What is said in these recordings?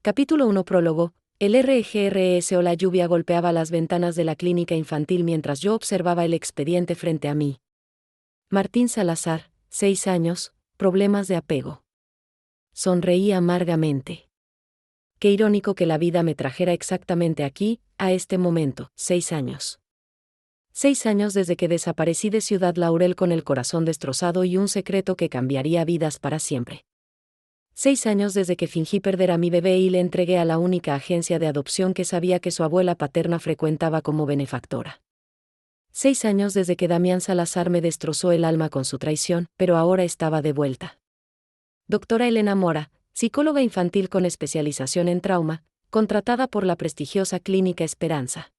Capítulo 1 Prólogo. El RGRS o la lluvia golpeaba las ventanas de la clínica infantil mientras yo observaba el expediente frente a mí. Martín Salazar, 6 años, problemas de apego. Sonreí amargamente. Qué irónico que la vida me trajera exactamente aquí, a este momento, 6 años. 6 años desde que desaparecí de Ciudad Laurel con el corazón destrozado y un secreto que cambiaría vidas para siempre. 6 años desde que fingí perder a mi bebé y le entregué a la única agencia de adopción que sabía que su abuela paterna frecuentaba como benefactora. 6 años desde que Damián Salazar me destrozó el alma con su traición, pero ahora estaba de vuelta. Doctora Elena Mora, psicóloga infantil con especialización en trauma, contratada por la prestigiosa Clínica Esperanza.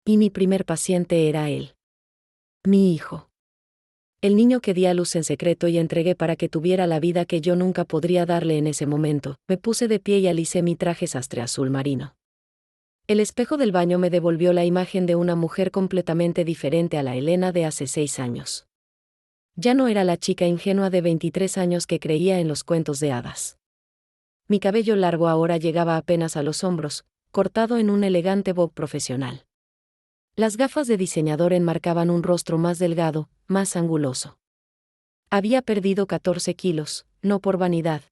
Y mi primer paciente era él. Mi hijo. El niño que di a luz en secreto y entregué para que tuviera la vida que yo nunca podría darle en ese momento. Me puse de pie y alicé mi traje sastre azul marino. El espejo del baño me devolvió la imagen de una mujer completamente diferente a la Elena de hace 6 años. Ya no era la chica ingenua de 23 años que creía en los cuentos de hadas. Mi cabello largo ahora llegaba apenas a los hombros, cortado en un elegante bob profesional. Las gafas de diseñador enmarcaban un rostro más delgado, más anguloso. Había perdido 14 kilos, no por vanidad,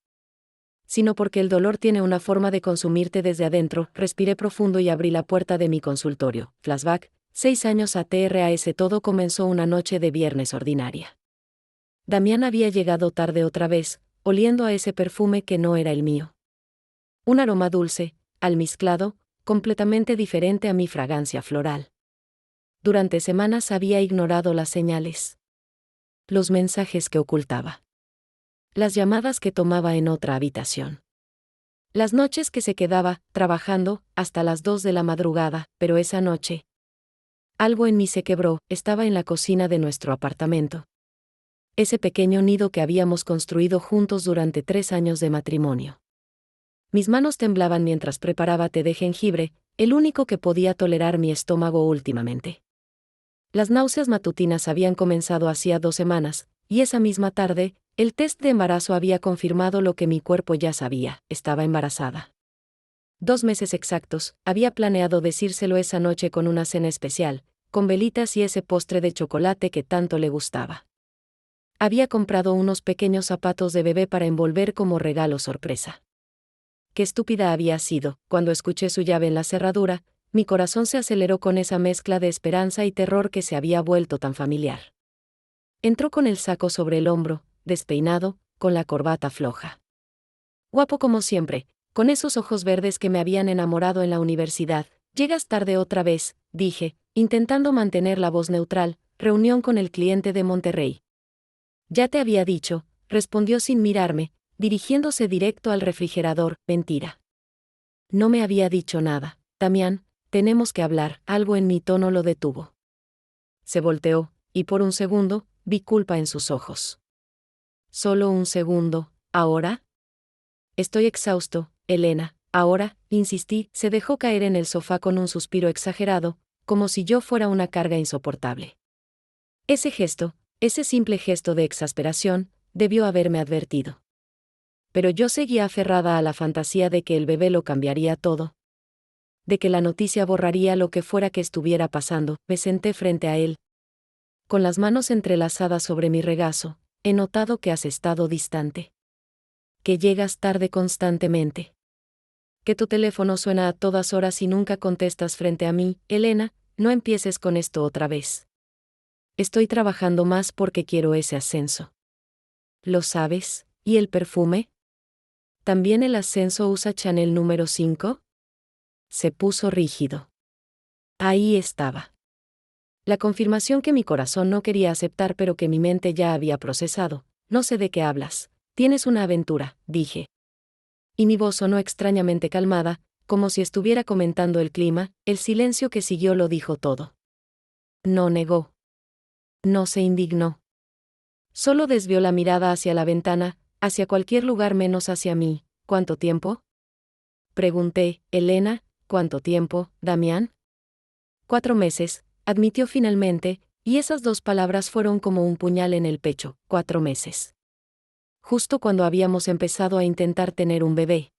sino porque el dolor tiene una forma de consumirte desde adentro. Respiré profundo y abrí la puerta de mi consultorio. Flashback, 6 años atrás. Todo comenzó una noche de viernes ordinaria. Damián había llegado tarde otra vez, oliendo a ese perfume que no era el mío. Un aroma dulce, almizclado, completamente diferente a mi fragancia floral. Durante semanas había ignorado las señales. Los mensajes que ocultaba. Las llamadas que tomaba en otra habitación. Las noches que se quedaba, trabajando, hasta las 2 de la madrugada, pero esa noche. Algo en mí se quebró. Estaba en la cocina de nuestro apartamento. Ese pequeño nido que habíamos construido juntos durante 3 años de matrimonio. Mis manos temblaban mientras preparaba té de jengibre, el único que podía tolerar mi estómago últimamente. Las náuseas matutinas habían comenzado hacía 2 semanas, y esa misma tarde, el test de embarazo había confirmado lo que mi cuerpo ya sabía: estaba embarazada. 2 meses exactos. Había planeado decírselo esa noche con una cena especial, con velitas y ese postre de chocolate que tanto le gustaba. Había comprado unos pequeños zapatos de bebé para envolver como regalo sorpresa. Qué estúpida había sido. Cuando escuché su llave en la cerradura, mi corazón se aceleró con esa mezcla de esperanza y terror que se había vuelto tan familiar. Entró con el saco sobre el hombro, despeinado, con la corbata floja. Guapo como siempre, con esos ojos verdes que me habían enamorado en la universidad. Llegas tarde otra vez, dije, intentando mantener la voz neutral. Reunión con el cliente de Monterrey. Ya te había dicho, respondió sin mirarme, dirigiéndose directo al refrigerador. Mentira. No me había dicho nada. Damián, tenemos que hablar. Algo en mi tono lo detuvo. Se volteó, y por un segundo, vi culpa en sus ojos. Solo un segundo. ¿Ahora? Estoy exhausto, Elena. Ahora, insistí. Se dejó caer en el sofá con un suspiro exagerado, como si yo fuera una carga insoportable. Ese gesto, ese simple gesto de exasperación, debió haberme advertido. Pero yo seguía aferrada a la fantasía de que el bebé lo cambiaría todo. De que la noticia borraría lo que fuera que estuviera pasando. Me senté frente a él. Con las manos entrelazadas sobre mi regazo. He notado que has estado distante. Que llegas tarde constantemente. Que tu teléfono suena a todas horas y nunca contestas frente a mí. Elena, no empieces con esto otra vez. Estoy trabajando más porque quiero ese ascenso. ¿Lo sabes? ¿Y el perfume? ¿También el ascenso usa Chanel número 5? Se puso rígido. Ahí estaba. La confirmación que mi corazón no quería aceptar pero que mi mente ya había procesado. No sé de qué hablas. Tienes una aventura, dije. Y mi voz sonó extrañamente calmada, como si estuviera comentando el clima. El silencio que siguió lo dijo todo. No negó. No se indignó. Solo desvió la mirada hacia la ventana, hacia cualquier lugar menos hacia mí. ¿Cuánto tiempo? Pregunté. Elena, ¿cuánto tiempo, Damián? 4 meses, admitió finalmente, y esas 2 palabras fueron como un puñal en el pecho. 4 meses. Justo cuando habíamos empezado a intentar tener un bebé.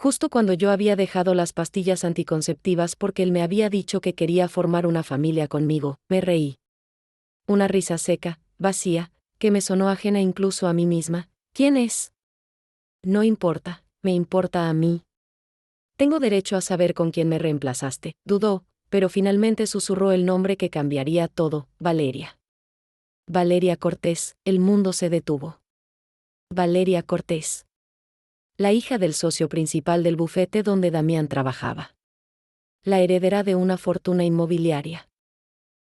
Justo cuando yo había dejado las pastillas anticonceptivas porque él me había dicho que quería formar una familia conmigo, me reí. Una risa seca, vacía, que me sonó ajena incluso a mí misma. ¿Quién es? No importa, me importa a mí. Tengo derecho a saber con quién me reemplazaste, dudó, pero finalmente susurró el nombre que cambiaría todo, Valeria. Valeria Cortés, el mundo se detuvo. Valeria Cortés. La hija del socio principal del bufete donde Damián trabajaba. La heredera de una fortuna inmobiliaria.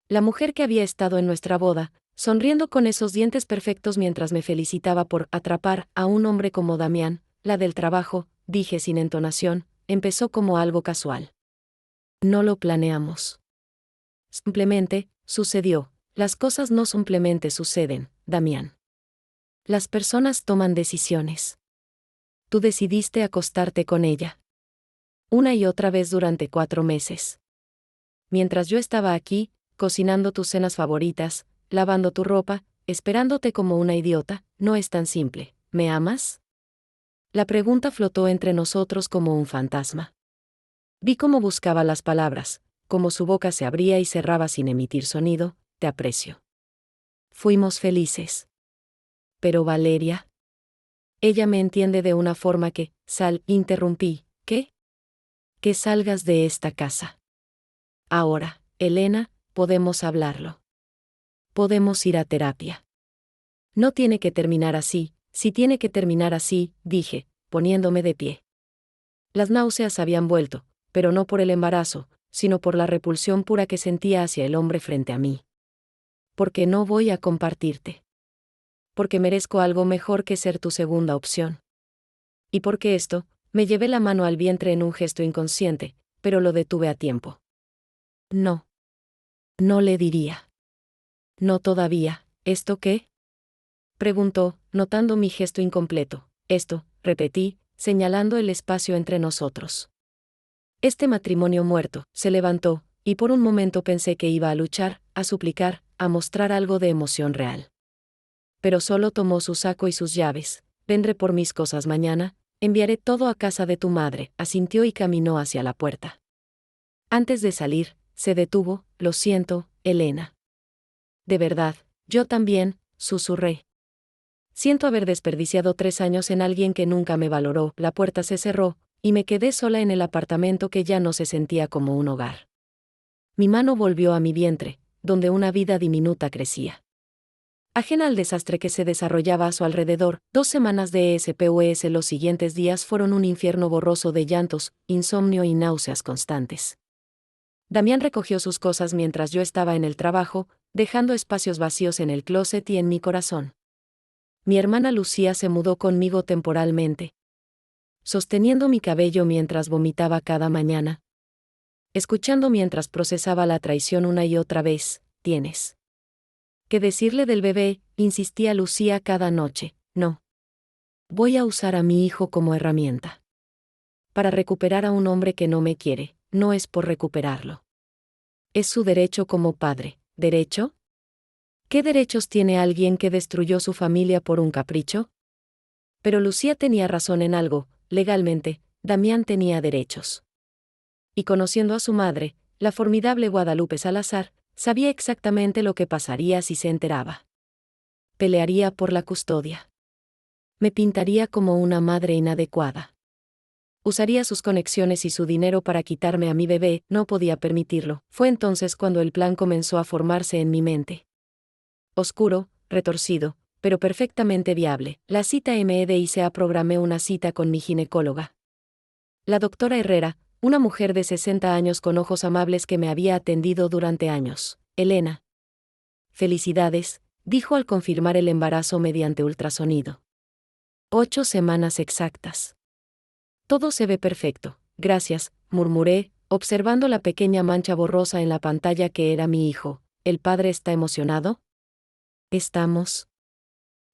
La mujer que había estado en nuestra boda, sonriendo con esos dientes perfectos mientras me felicitaba por atrapar a un hombre como Damián, la del trabajo, dije sin entonación, empezó como algo casual. No lo planeamos. Simplemente, sucedió. Las cosas no simplemente suceden, Damián. Las personas toman decisiones. Tú decidiste acostarte con ella. Una y otra vez durante 4 meses. Mientras yo estaba aquí, cocinando tus cenas favoritas, lavando tu ropa, esperándote como una idiota, no es tan simple. ¿Me amas? La pregunta flotó entre nosotros como un fantasma. Vi cómo buscaba las palabras, cómo su boca se abría y cerraba sin emitir sonido. Te aprecio. Fuimos felices. Pero Valeria. Ella me entiende de una forma que, interrumpí. ¿Qué? Que salgas de esta casa. Ahora, Elena, podemos hablarlo. Podemos ir a terapia. No tiene que terminar así, si tiene que terminar así, dije, poniéndome de pie. Las náuseas habían vuelto, pero no por el embarazo, sino por la repulsión pura que sentía hacia el hombre frente a mí. Porque no voy a compartirte. Porque merezco algo mejor que ser tu segunda opción. Y porque esto, me llevé la mano al vientre en un gesto inconsciente, pero lo detuve a tiempo. No. No le diría. No todavía. ¿Esto qué? Preguntó, notando mi gesto incompleto. Esto, repetí, señalando el espacio entre nosotros. Este matrimonio muerto, se levantó, y por un momento pensé que iba a luchar, a suplicar, a mostrar algo de emoción real. Pero solo tomó su saco y sus llaves. Vendré por mis cosas mañana, enviaré todo a casa de tu madre, asintió y caminó hacia la puerta. Antes de salir, se detuvo. Lo siento, Elena. De verdad, yo también, susurré. Siento haber desperdiciado 3 años en alguien que nunca me valoró. La puerta se cerró, y me quedé sola en el apartamento que ya no se sentía como un hogar. Mi mano volvió a mi vientre, donde una vida diminuta crecía. Ajena al desastre que se desarrollaba a su alrededor, 2 semanas de ESPOS los siguientes días fueron un infierno borroso de llantos, insomnio y náuseas constantes. Damián recogió sus cosas mientras yo estaba en el trabajo, dejando espacios vacíos en el closet y en mi corazón. Mi hermana Lucía se mudó conmigo temporalmente. Sosteniendo mi cabello mientras vomitaba cada mañana. Escuchando mientras procesaba la traición una y otra vez. Tienes que decirle del bebé, insistía Lucía cada noche. No. Voy a usar a mi hijo como herramienta. Para recuperar a un hombre que no me quiere, no es por recuperarlo. Es su derecho como padre. ¿Derecho? ¿Qué derechos tiene alguien que destruyó su familia por un capricho? Pero Lucía tenía razón en algo, legalmente, Damián tenía derechos. Y conociendo a su madre, la formidable Guadalupe Salazar, sabía exactamente lo que pasaría si se enteraba. Pelearía por la custodia. Me pintaría como una madre inadecuada. Usaría sus conexiones y su dinero para quitarme a mi bebé, no podía permitirlo. Fue entonces cuando el plan comenzó a formarse en mi mente. Oscuro, retorcido, pero perfectamente viable. La cita MEDICA programé una cita con mi ginecóloga. La doctora Herrera, una mujer de 60 años con ojos amables que me había atendido durante años. Elena. Felicidades, dijo al confirmar el embarazo mediante ultrasonido. 8 semanas exactas. Todo se ve perfecto, gracias, murmuré, observando la pequeña mancha borrosa en la pantalla que era mi hijo. ¿El padre está emocionado? Estamos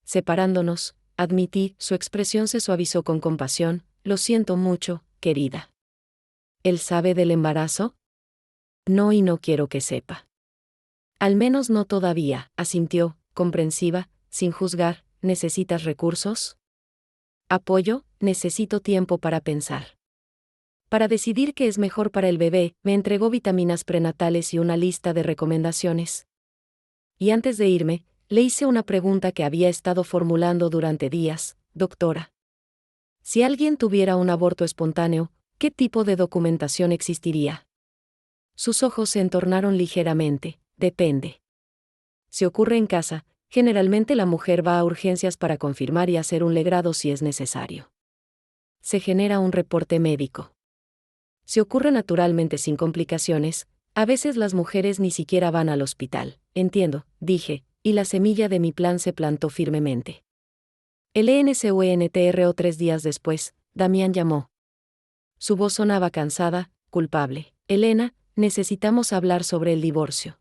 separándonos, admití, su expresión se suavizó con compasión. Lo siento mucho, querida. ¿Él sabe del embarazo? No, y no quiero que sepa. Al menos no todavía, asintió, comprensiva, sin juzgar. ¿Necesitas recursos? Apoyo, necesito tiempo para pensar. Para decidir qué es mejor para el bebé, me entregó vitaminas prenatales y una lista de recomendaciones. Y antes de irme, le hice una pregunta que había estado formulando durante días: doctora, si alguien tuviera un aborto espontáneo, ¿qué tipo de documentación existiría? Sus ojos se entornaron ligeramente. Depende. Si ocurre en casa, generalmente la mujer va a urgencias para confirmar y hacer un legrado si es necesario. Se genera un reporte médico. Si ocurre naturalmente sin complicaciones, a veces las mujeres ni siquiera van al hospital. Entiendo, dije, y la semilla de mi plan se plantó firmemente. El ENSUNTRO 3 días después, Damián llamó. Su voz sonaba cansada, culpable. Elena, necesitamos hablar sobre el divorcio.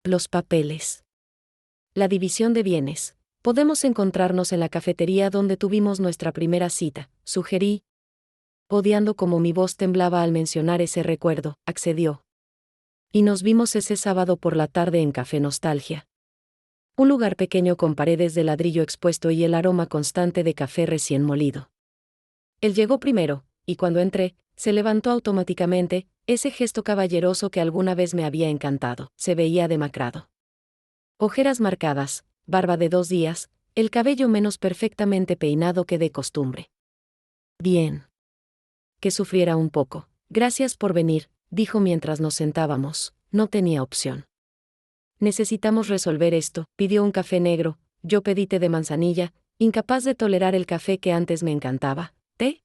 Los papeles. La división de bienes. Podemos encontrarnos en la cafetería donde tuvimos nuestra primera cita, sugerí. Odiando cómo mi voz temblaba al mencionar ese recuerdo, accedió. Y nos vimos ese sábado por la tarde en Café Nostalgia. Un lugar pequeño con paredes de ladrillo expuesto y el aroma constante de café recién molido. Él llegó primero, y cuando entré, se levantó automáticamente, ese gesto caballeroso que alguna vez me había encantado. Se veía demacrado. Ojeras marcadas, barba de 2 días, el cabello menos perfectamente peinado que de costumbre. Bien. Que sufriera un poco. Gracias por venir, dijo mientras nos sentábamos. No tenía opción. Necesitamos resolver esto. Pidió un café negro, yo pedí té de manzanilla, incapaz de tolerar el café que antes me encantaba. ¿Té?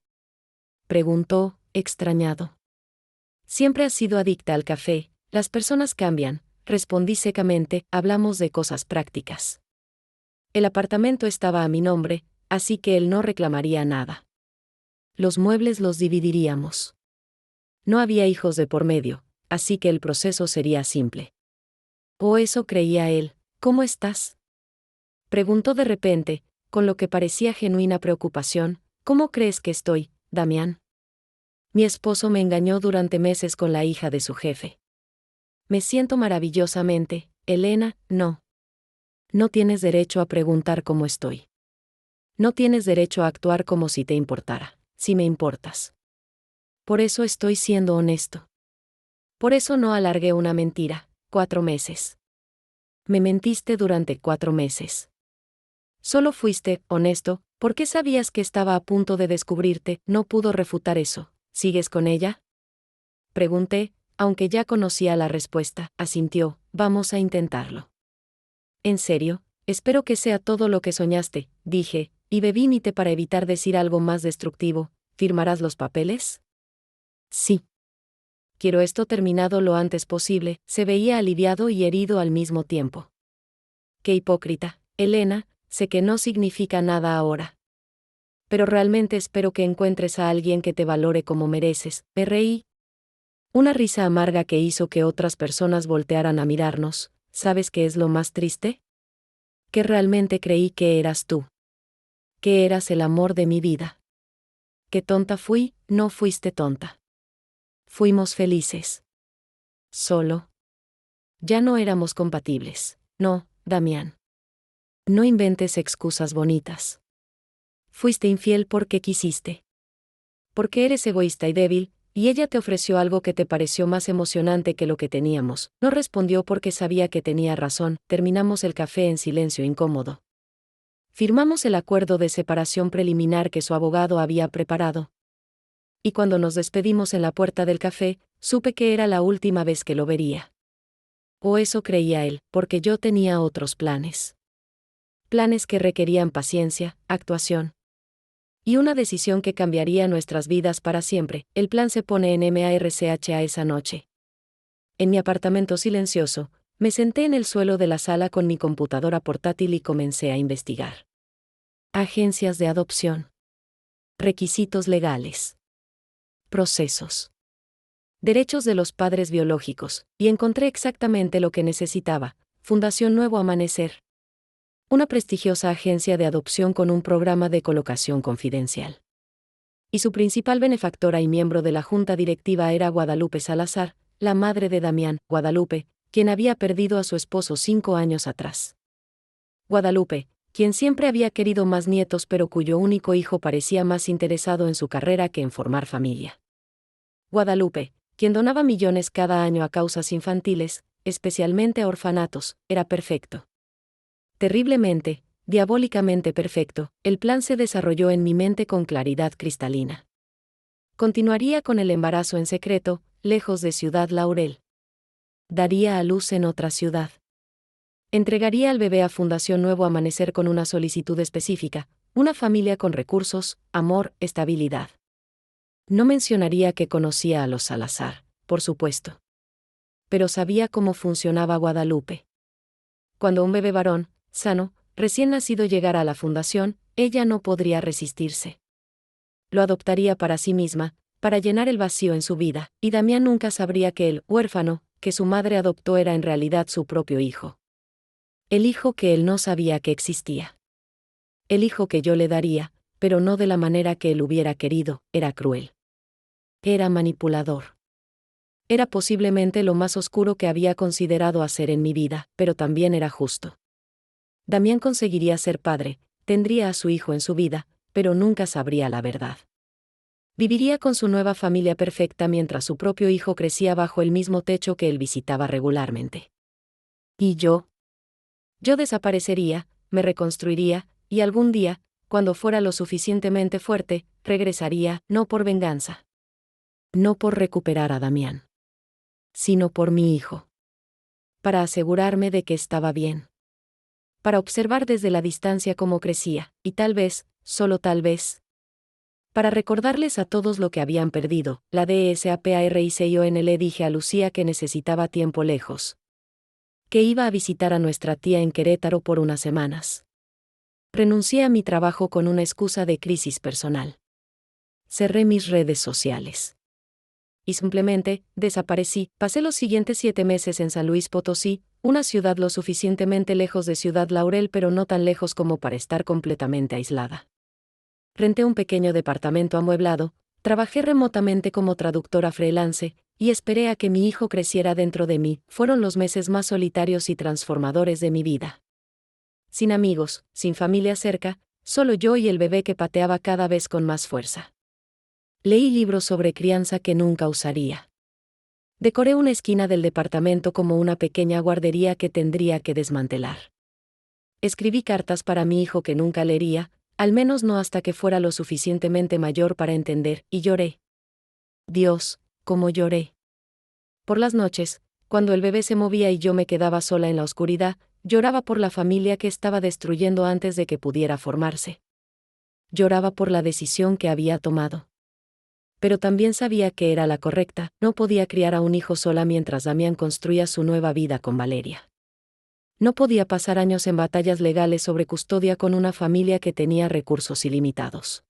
Preguntó, extrañado. Siempre has sido adicta al café, las personas cambian, respondí secamente, hablamos de cosas prácticas. El apartamento estaba a mi nombre, así que él no reclamaría nada. Los muebles los dividiríamos. No había hijos de por medio, así que el proceso sería simple. O eso creía él. ¿Cómo estás? Preguntó de repente, con lo que parecía genuina preocupación. ¿Cómo crees que estoy, Damián? Mi esposo me engañó durante meses con la hija de su jefe. Me siento maravillosamente, Elena, no. No tienes derecho a preguntar cómo estoy. No tienes derecho a actuar como si te importara, si me importas. Por eso estoy siendo honesto. Por eso no alargué una mentira. 4 meses. Me mentiste durante 4 meses. Solo fuiste honesto, porque sabías que estaba a punto de descubrirte. No pudo refutar eso. ¿Sigues con ella? Pregunté, aunque ya conocía la respuesta. Asintió. Vamos a intentarlo. En serio, espero que sea todo lo que soñaste, dije, y bebí mi té para evitar decir algo más destructivo. ¿Firmarás los papeles? Sí. Quiero esto terminado lo antes posible. Se veía aliviado y herido al mismo tiempo. Qué hipócrita, Elena, sé que no significa nada ahora. Pero realmente espero que encuentres a alguien que te valore como mereces. Me reí. Una risa amarga que hizo que otras personas voltearan a mirarnos. ¿Sabes qué es lo más triste? Que realmente creí que eras tú. Que eras el amor de mi vida. Qué tonta fui, no fuiste tonta. Fuimos felices. Solo. Ya no éramos compatibles. No, Damián. No inventes excusas bonitas. Fuiste infiel porque quisiste. Porque eres egoísta y débil, y ella te ofreció algo que te pareció más emocionante que lo que teníamos. No respondió porque sabía que tenía razón. Terminamos el café en silencio incómodo. Firmamos el acuerdo de separación preliminar que su abogado había preparado. Y cuando nos despedimos en la puerta del café, supe que era la última vez que lo vería. O eso creía él, porque yo tenía otros planes. Planes que requerían paciencia, actuación. Y una decisión que cambiaría nuestras vidas para siempre. El plan se pone en marcha esa noche. En mi apartamento silencioso, me senté en el suelo de la sala con mi computadora portátil y comencé a investigar. Agencias de adopción. Requisitos legales. Procesos. Derechos de los padres biológicos, y encontré exactamente lo que necesitaba. Fundación Nuevo Amanecer. Una prestigiosa agencia de adopción con un programa de colocación confidencial. Y su principal benefactora y miembro de la junta directiva era Guadalupe Salazar, la madre de Damián, Guadalupe, quien había perdido a su esposo 5 años atrás. Guadalupe, quien siempre había querido más nietos pero cuyo único hijo parecía más interesado en su carrera que en formar familia. Guadalupe, quien donaba millones cada año a causas infantiles, especialmente a orfanatos, era perfecto. Terriblemente, diabólicamente perfecto, el plan se desarrolló en mi mente con claridad cristalina. Continuaría con el embarazo en secreto, lejos de Ciudad Laurel. Daría a luz en otra ciudad. Entregaría al bebé a Fundación Nuevo Amanecer con una solicitud específica, una familia con recursos, amor, estabilidad. No mencionaría que conocía a los Salazar, por supuesto. Pero sabía cómo funcionaba Guadalupe. Cuando un bebé varón, sano, recién nacido llegara a la fundación, ella no podría resistirse. Lo adoptaría para sí misma, para llenar el vacío en su vida, y Damián nunca sabría que el huérfano que su madre adoptó era en realidad su propio hijo. El hijo que él no sabía que existía. El hijo que yo le daría, pero no de la manera que él hubiera querido, era cruel. Era manipulador. Era posiblemente lo más oscuro que había considerado hacer en mi vida, pero también era justo. Damián conseguiría ser padre, tendría a su hijo en su vida, pero nunca sabría la verdad. Viviría con su nueva familia perfecta mientras su propio hijo crecía bajo el mismo techo que él visitaba regularmente. ¿Y yo? Yo desaparecería, me reconstruiría, y algún día, cuando fuera lo suficientemente fuerte, regresaría, no por venganza. No por recuperar a Damián. Sino por mi hijo. Para asegurarme de que estaba bien. Para observar desde la distancia cómo crecía, y tal vez, solo tal vez, para recordarles a todos lo que habían perdido. La DSAPARICION le dije a Lucía que necesitaba tiempo lejos. Que iba a visitar a nuestra tía en Querétaro por unas semanas. Renuncié a mi trabajo con una excusa de crisis personal. Cerré mis redes sociales. Y simplemente, desaparecí. Pasé los siguientes 7 meses en San Luis Potosí, una ciudad lo suficientemente lejos de Ciudad Laurel pero no tan lejos como para estar completamente aislada. Renté un pequeño departamento amueblado, trabajé remotamente como traductora freelance, y esperé a que mi hijo creciera dentro de mí. Fueron los meses más solitarios y transformadores de mi vida. Sin amigos, sin familia cerca, solo yo y el bebé que pateaba cada vez con más fuerza. Leí libros sobre crianza que nunca usaría. Decoré una esquina del departamento como una pequeña guardería que tendría que desmantelar. Escribí cartas para mi hijo que nunca leería, al menos no hasta que fuera lo suficientemente mayor para entender, y lloré. Dios, cómo lloré. Por las noches, cuando el bebé se movía y yo me quedaba sola en la oscuridad, lloraba por la familia que estaba destruyendo antes de que pudiera formarse. Lloraba por la decisión que había tomado. Pero también sabía que era la correcta, no podía criar a un hijo sola mientras Damián construía su nueva vida con Valeria. No podía pasar años en batallas legales sobre custodia con una familia que tenía recursos ilimitados.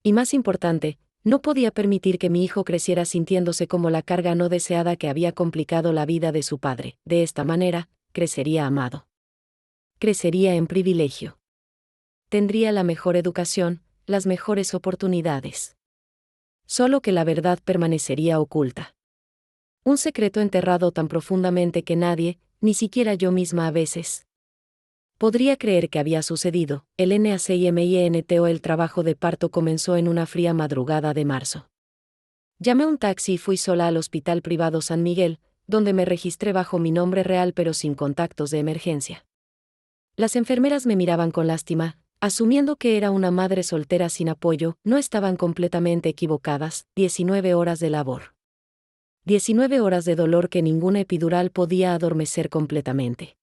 Y más importante, no podía permitir que mi hijo creciera sintiéndose como la carga no deseada que había complicado la vida de su padre. De esta manera, crecería amado. Crecería en privilegio. Tendría la mejor educación, las mejores oportunidades. Solo que la verdad permanecería oculta. Un secreto enterrado tan profundamente que nadie, ni siquiera yo misma a veces, podría creer que había sucedido. El NACIMINTO. El trabajo de parto comenzó en una fría madrugada de marzo. Llamé un taxi y fui sola al Hospital Privado San Miguel, donde me registré bajo mi nombre real pero sin contactos de emergencia. Las enfermeras me miraban con lástima, asumiendo que era una madre soltera sin apoyo. No estaban completamente equivocadas. 19 horas de labor. 19 horas de dolor que ninguna epidural podía adormecer completamente.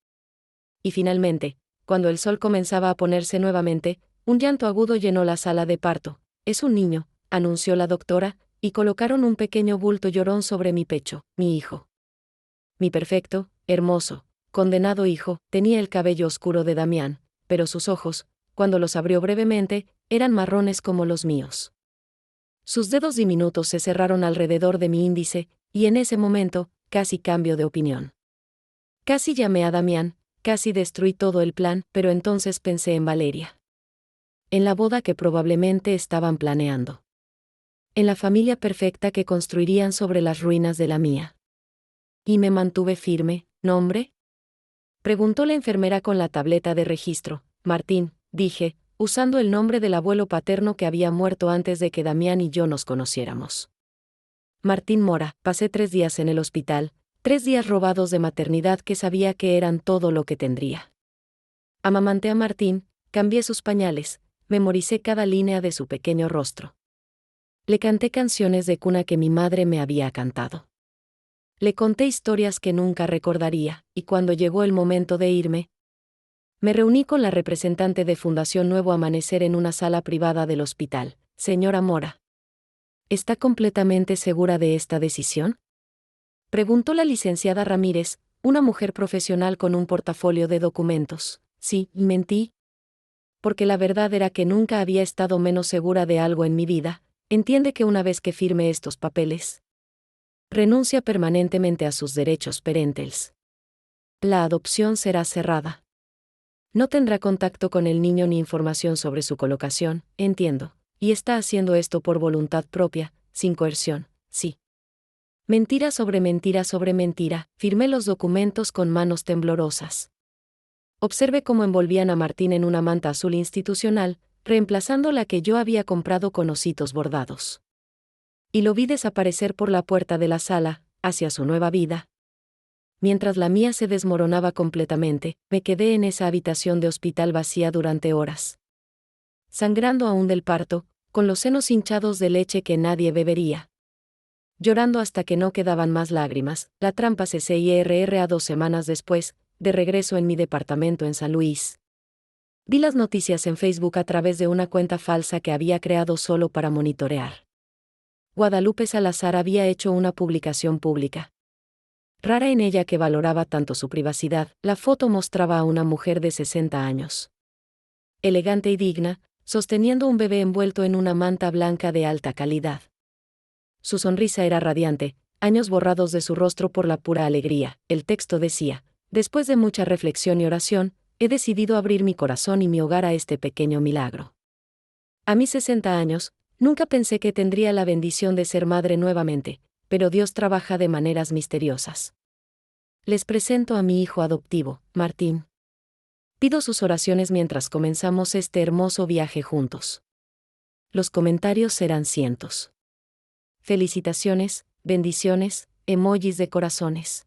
Y finalmente, cuando el sol comenzaba a ponerse nuevamente, un llanto agudo llenó la sala de parto. Es un niño, anunció la doctora, y colocaron un pequeño bulto llorón sobre mi pecho. Mi hijo. Mi perfecto, hermoso, condenado hijo, tenía el cabello oscuro de Damián, pero sus ojos, cuando los abrió brevemente, eran marrones como los míos. Sus dedos diminutos se cerraron alrededor de mi índice, y en ese momento, casi cambio de opinión. Casi llamé a Damián, casi destruí todo el plan, pero entonces pensé en Valeria. En la boda que probablemente estaban planeando. En la familia perfecta que construirían sobre las ruinas de la mía. Y me mantuve firme. ¿Nombre? Preguntó la enfermera con la tableta de registro. Martín, dije, usando el nombre del abuelo paterno que había muerto antes de que Damián y yo nos conociéramos. Martín Mora. Pasé 3 días en el hospital, 3 días robados de maternidad que sabía que eran todo lo que tendría. Amamanté a Martín, cambié sus pañales, memoricé cada línea de su pequeño rostro. Le canté canciones de cuna que mi madre me había cantado. Le conté historias que nunca recordaría, y cuando llegó el momento de irme, me reuní con la representante de Fundación Nuevo Amanecer en una sala privada del hospital. Señora Mora, ¿está completamente segura de esta decisión?, preguntó la licenciada Ramírez, una mujer profesional con un portafolio de documentos. Sí, mentí. Porque la verdad era que nunca había estado menos segura de algo en mi vida. Entiende que una vez que firme estos papeles, renuncia permanentemente a sus derechos parentales. La adopción será cerrada. No tendrá contacto con el niño ni información sobre su colocación, entiendo, y está haciendo esto por voluntad propia, sin coerción, sí. Mentira sobre mentira sobre mentira, firmé los documentos con manos temblorosas. Observé cómo envolvían a Martín en una manta azul institucional, reemplazando la que yo había comprado con ositos bordados. Y lo vi desaparecer por la puerta de la sala, hacia su nueva vida. Mientras la mía se desmoronaba completamente, me quedé en esa habitación de hospital vacía durante horas. Sangrando aún del parto, con los senos hinchados de leche que nadie bebería. Llorando hasta que no quedaban más lágrimas, la trampa CCIRR. 2 semanas después, de regreso en mi departamento en San Luis. Vi las noticias en Facebook a través de una cuenta falsa que había creado solo para monitorear. Guadalupe Salazar había hecho una publicación pública. Rara en ella que valoraba tanto su privacidad, la foto mostraba a una mujer de 60 años. Elegante y digna, sosteniendo un bebé envuelto en una manta blanca de alta calidad. Su sonrisa era radiante, años borrados de su rostro por la pura alegría. El texto decía: después de mucha reflexión y oración, he decidido abrir mi corazón y mi hogar a este pequeño milagro. A mis 60 años, nunca pensé que tendría la bendición de ser madre nuevamente, pero Dios trabaja de maneras misteriosas. Les presento a mi hijo adoptivo, Martín. Pido sus oraciones mientras comenzamos este hermoso viaje juntos. Los comentarios serán cientos. Felicitaciones, bendiciones, emojis de corazones.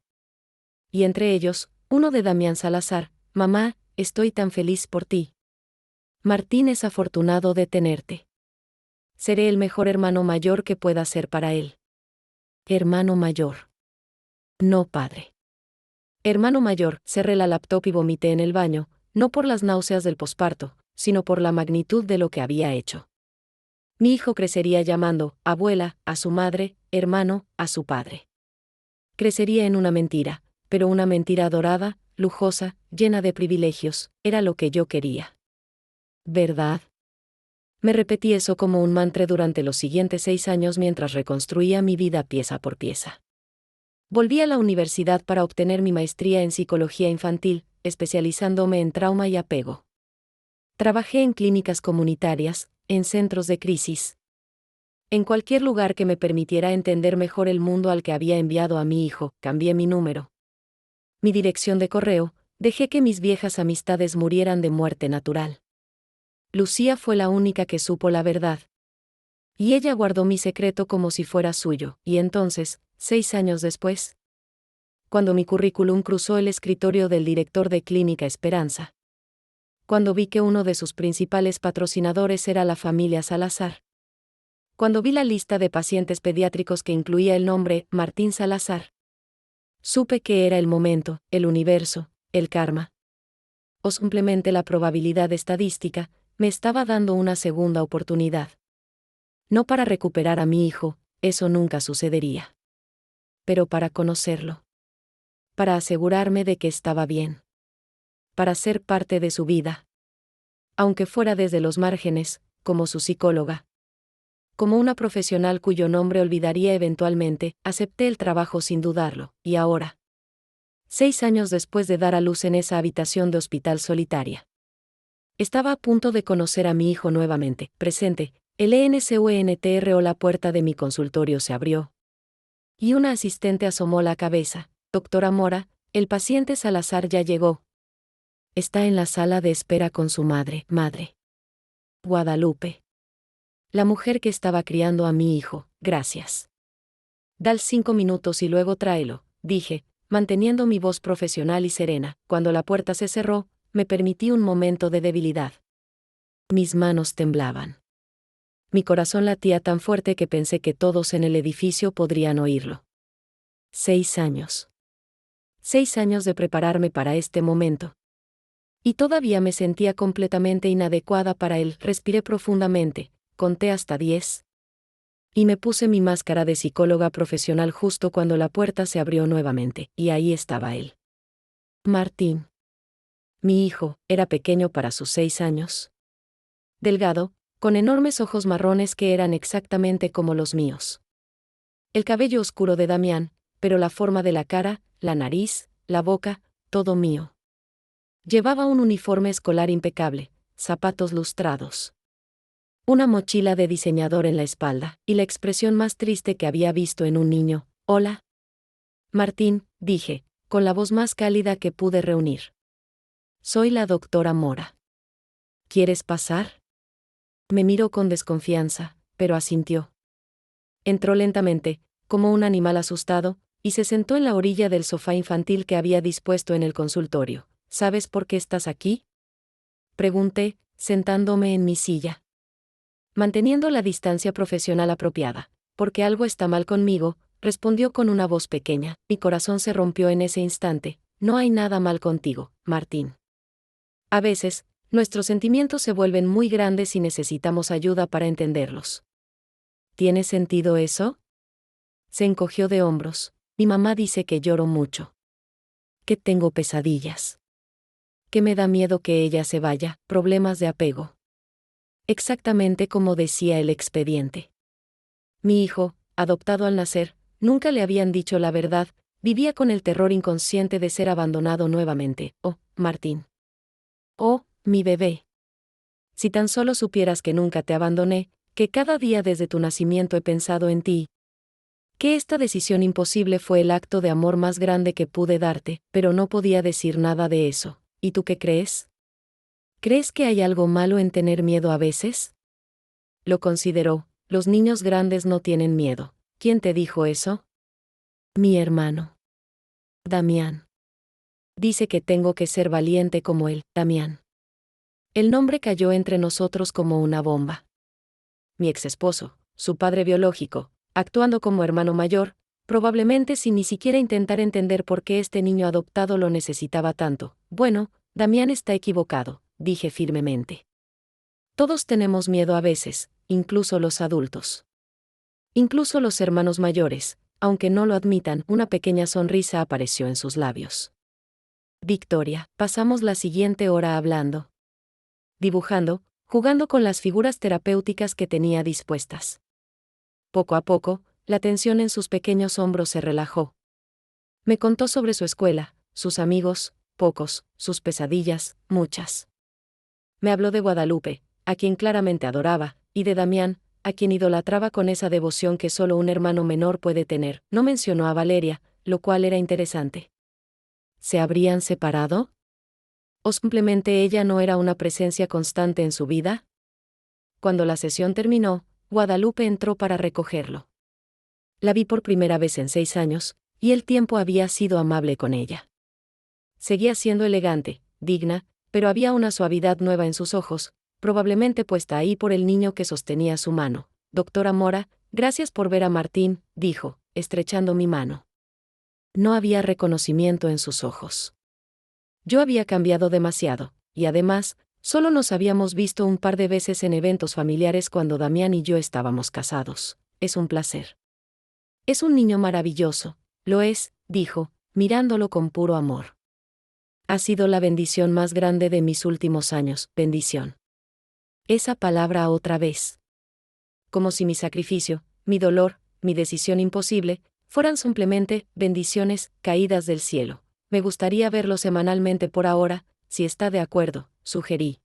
Y entre ellos, uno de Damián Salazar: mamá, estoy tan feliz por ti. Martín es afortunado de tenerte. Seré el mejor hermano mayor que pueda ser para él. Hermano mayor. No padre. Hermano mayor. Cerré la laptop y vomité en el baño, no por las náuseas del posparto, sino por la magnitud de lo que había hecho. Mi hijo crecería llamando abuela a su madre, hermano a su padre. Crecería en una mentira, pero una mentira dorada, lujosa, llena de privilegios. Era lo que yo quería. ¿Verdad? Me repetí eso como un mantra durante los siguientes 6 años mientras reconstruía mi vida pieza por pieza. Volví a la universidad para obtener mi maestría en psicología infantil, especializándome en trauma y apego. Trabajé en clínicas comunitarias, en centros de crisis. En cualquier lugar que me permitiera entender mejor el mundo al que había enviado a mi hijo. Cambié mi número, mi dirección de correo, dejé que mis viejas amistades murieran de muerte natural. Lucía fue la única que supo la verdad. Y ella guardó mi secreto como si fuera suyo. Y entonces, 6 años después, cuando mi currículum cruzó el escritorio del director de Clínica Esperanza, cuando vi que uno de sus principales patrocinadores era la familia Salazar, cuando vi la lista de pacientes pediátricos que incluía el nombre Martín Salazar, supe que era el momento, el universo, el karma, o simplemente la probabilidad estadística, me estaba dando una segunda oportunidad. No para recuperar a mi hijo, eso nunca sucedería. Pero para conocerlo. Para asegurarme de que estaba bien. Para ser parte de su vida. Aunque fuera desde los márgenes, como su psicóloga. Como una profesional cuyo nombre olvidaría eventualmente, acepté el trabajo sin dudarlo, y ahora, 6 años después de dar a luz en esa habitación de hospital solitaria, estaba a punto de conocer a mi hijo nuevamente. Presente, el ENCUNTR o la puerta de mi consultorio se abrió. Y una asistente asomó la cabeza. Doctora Mora, el paciente Salazar ya llegó. Está en la sala de espera con su madre. Guadalupe. La mujer que estaba criando a mi hijo. Gracias. Dale 5 minutos y luego tráelo, dije, manteniendo mi voz profesional y serena. Cuando la puerta se cerró, me permití un momento de debilidad. Mis manos temblaban. Mi corazón latía tan fuerte que pensé que todos en el edificio podrían oírlo. 6 años. 6 años de prepararme para este momento. Y todavía me sentía completamente inadecuada para él. Respiré profundamente, conté hasta 10. Y me puse mi máscara de psicóloga profesional justo cuando la puerta se abrió nuevamente, y ahí estaba él. Martín. Mi hijo, era pequeño para sus 6 años. Delgado, con enormes ojos marrones que eran exactamente como los míos. El cabello oscuro de Damián, pero la forma de la cara, la nariz, la boca, todo mío. Llevaba un uniforme escolar impecable, zapatos lustrados. Una mochila de diseñador en la espalda, y la expresión más triste que había visto en un niño. «Hola». «Martín», dije, con la voz más cálida que pude reunir. «Soy la doctora Mora. ¿Quieres pasar?» Me miró con desconfianza, pero asintió. Entró lentamente, como un animal asustado, y se sentó en la orilla del sofá infantil que había dispuesto en el consultorio. «¿Sabes por qué estás aquí?», pregunté, sentándome en mi silla. Manteniendo la distancia profesional apropiada. «Porque algo está mal conmigo», respondió con una voz pequeña. Mi corazón se rompió en ese instante. «No hay nada mal contigo, Martín. A veces, nuestros sentimientos se vuelven muy grandes y necesitamos ayuda para entenderlos». «¿Tiene sentido eso?». Se encogió de hombros. «Mi mamá dice que lloro mucho. Que tengo pesadillas. Que me da miedo que ella se vaya, problemas de apego». Exactamente como decía el expediente. Mi hijo, adoptado al nacer, nunca le habían dicho la verdad, vivía con el terror inconsciente de ser abandonado nuevamente. «Oh, Martín. Oh, mi bebé. Si tan solo supieras que nunca te abandoné, que cada día desde tu nacimiento he pensado en ti. Que esta decisión imposible fue el acto de amor más grande que pude darte, pero no podía decir nada de eso. ¿Y tú qué crees? ¿Crees que hay algo malo en tener miedo a veces?». Lo consideró. «Los niños grandes no tienen miedo». «¿Quién te dijo eso?». «Mi hermano. Damián. Dice que tengo que ser valiente como él». «Damián». El nombre cayó entre nosotros como una bomba. Mi exesposo, su padre biológico, actuando como hermano mayor, probablemente sin ni siquiera intentar entender por qué este niño adoptado lo necesitaba tanto. «Bueno, Damián está equivocado», dije firmemente. «Todos tenemos miedo a veces, incluso los adultos. Incluso los hermanos mayores, aunque no lo admitan». Una pequeña sonrisa apareció en sus labios. «Victoria». Pasamos la siguiente hora hablando. Dibujando, jugando con las figuras terapéuticas que tenía dispuestas. Poco a poco, la tensión en sus pequeños hombros se relajó. Me contó sobre su escuela, sus amigos, pocos, sus pesadillas, muchas. Me habló de Guadalupe, a quien claramente adoraba, y de Damián, a quien idolatraba con esa devoción que solo un hermano menor puede tener. No mencionó a Valeria, lo cual era interesante. ¿Se habrían separado? ¿O simplemente ella no era una presencia constante en su vida? Cuando la sesión terminó, Guadalupe entró para recogerlo. La vi por primera vez en 6 años, y el tiempo había sido amable con ella. Seguía siendo elegante, digna, pero había una suavidad nueva en sus ojos, probablemente puesta ahí por el niño que sostenía su mano. «Doctora Mora, gracias por ver a Martín», dijo, estrechando mi mano. No había reconocimiento en sus ojos. Yo había cambiado demasiado, y además, solo nos habíamos visto un par de veces en eventos familiares cuando Damián y yo estábamos casados. «Es un placer». «Es un niño maravilloso». «Lo es», dijo, mirándolo con puro amor. «Ha sido la bendición más grande de mis últimos años». «Bendición». Esa palabra otra vez. Como si mi sacrificio, mi dolor, mi decisión imposible, fueran simplemente bendiciones caídas del cielo. «Me gustaría verlo semanalmente por ahora, si está de acuerdo», sugerí.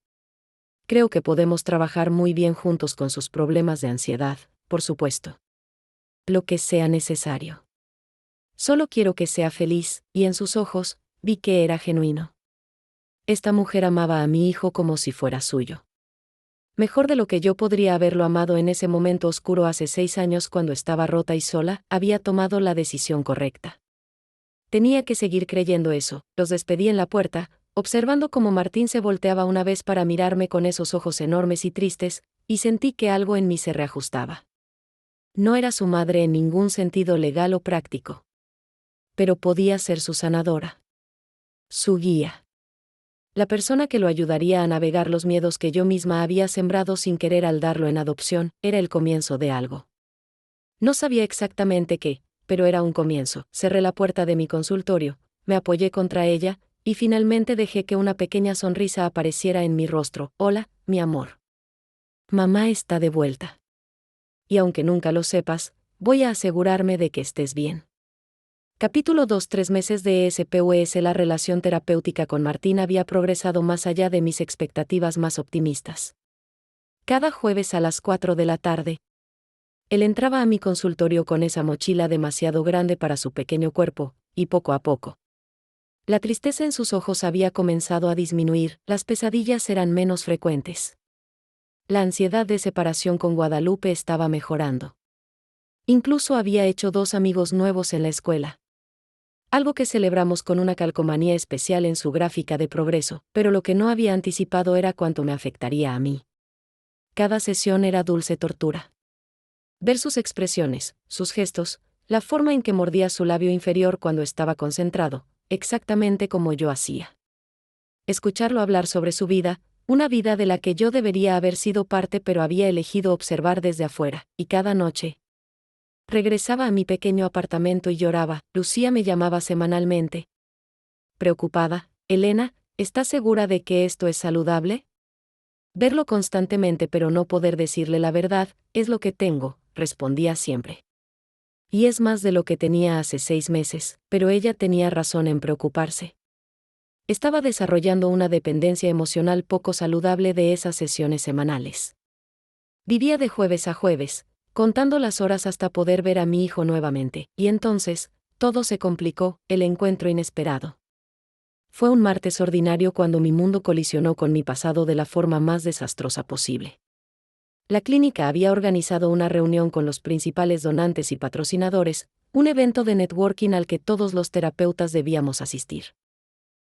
«Creo que podemos trabajar muy bien juntos con sus problemas de ansiedad, por supuesto. Lo que sea necesario. Solo quiero que sea feliz», y en sus ojos, vi que era genuino. Esta mujer amaba a mi hijo como si fuera suyo. Mejor de lo que yo podría haberlo amado en ese momento oscuro hace 6 años cuando estaba rota y sola, había tomado la decisión correcta. Tenía que seguir creyendo eso. Los despedí en la puerta, observando cómo Martín se volteaba una vez para mirarme con esos ojos enormes y tristes, y sentí que algo en mí se reajustaba. No era su madre en ningún sentido legal o práctico. Pero podía ser su sanadora. Su guía. La persona que lo ayudaría a navegar los miedos que yo misma había sembrado sin querer al darlo en adopción, era el comienzo de algo. No sabía exactamente qué, pero era un comienzo. Cerré la puerta de mi consultorio, me apoyé contra ella, y finalmente dejé que una pequeña sonrisa apareciera en mi rostro. Hola, mi amor. Mamá está de vuelta. Y aunque nunca lo sepas, voy a asegurarme de que estés bien. Capítulo 2. 3 meses de SPUS. La relación terapéutica con Martín había progresado más allá de mis expectativas más optimistas. Cada jueves a las 4 de la tarde, él entraba a mi consultorio con esa mochila demasiado grande para su pequeño cuerpo, y poco a poco, la tristeza en sus ojos había comenzado a disminuir, las pesadillas eran menos frecuentes. La ansiedad de separación con Guadalupe estaba mejorando. Incluso había hecho 2 amigos nuevos en la escuela. Algo que celebramos con una calcomanía especial en su gráfica de progreso, pero lo que no había anticipado era cuánto me afectaría a mí. Cada sesión era dulce tortura. Ver sus expresiones, sus gestos, la forma en que mordía su labio inferior cuando estaba concentrado, exactamente como yo hacía. Escucharlo hablar sobre su vida, una vida de la que yo debería haber sido parte pero había elegido observar desde afuera, y cada noche regresaba a mi pequeño apartamento y lloraba. Lucía me llamaba semanalmente. Preocupada, Elena, ¿estás segura de que esto es saludable? Verlo constantemente pero no poder decirle la verdad, es lo que tengo, respondía siempre. Y es más de lo que tenía hace 6 meses, pero ella tenía razón en preocuparse. Estaba desarrollando una dependencia emocional poco saludable de esas sesiones semanales. Vivía de jueves a jueves, contando las horas hasta poder ver a mi hijo nuevamente, y entonces, todo se complicó, el encuentro inesperado. Fue un martes ordinario cuando mi mundo colisionó con mi pasado de la forma más desastrosa posible. La clínica había organizado una reunión con los principales donantes y patrocinadores, un evento de networking al que todos los terapeutas debíamos asistir.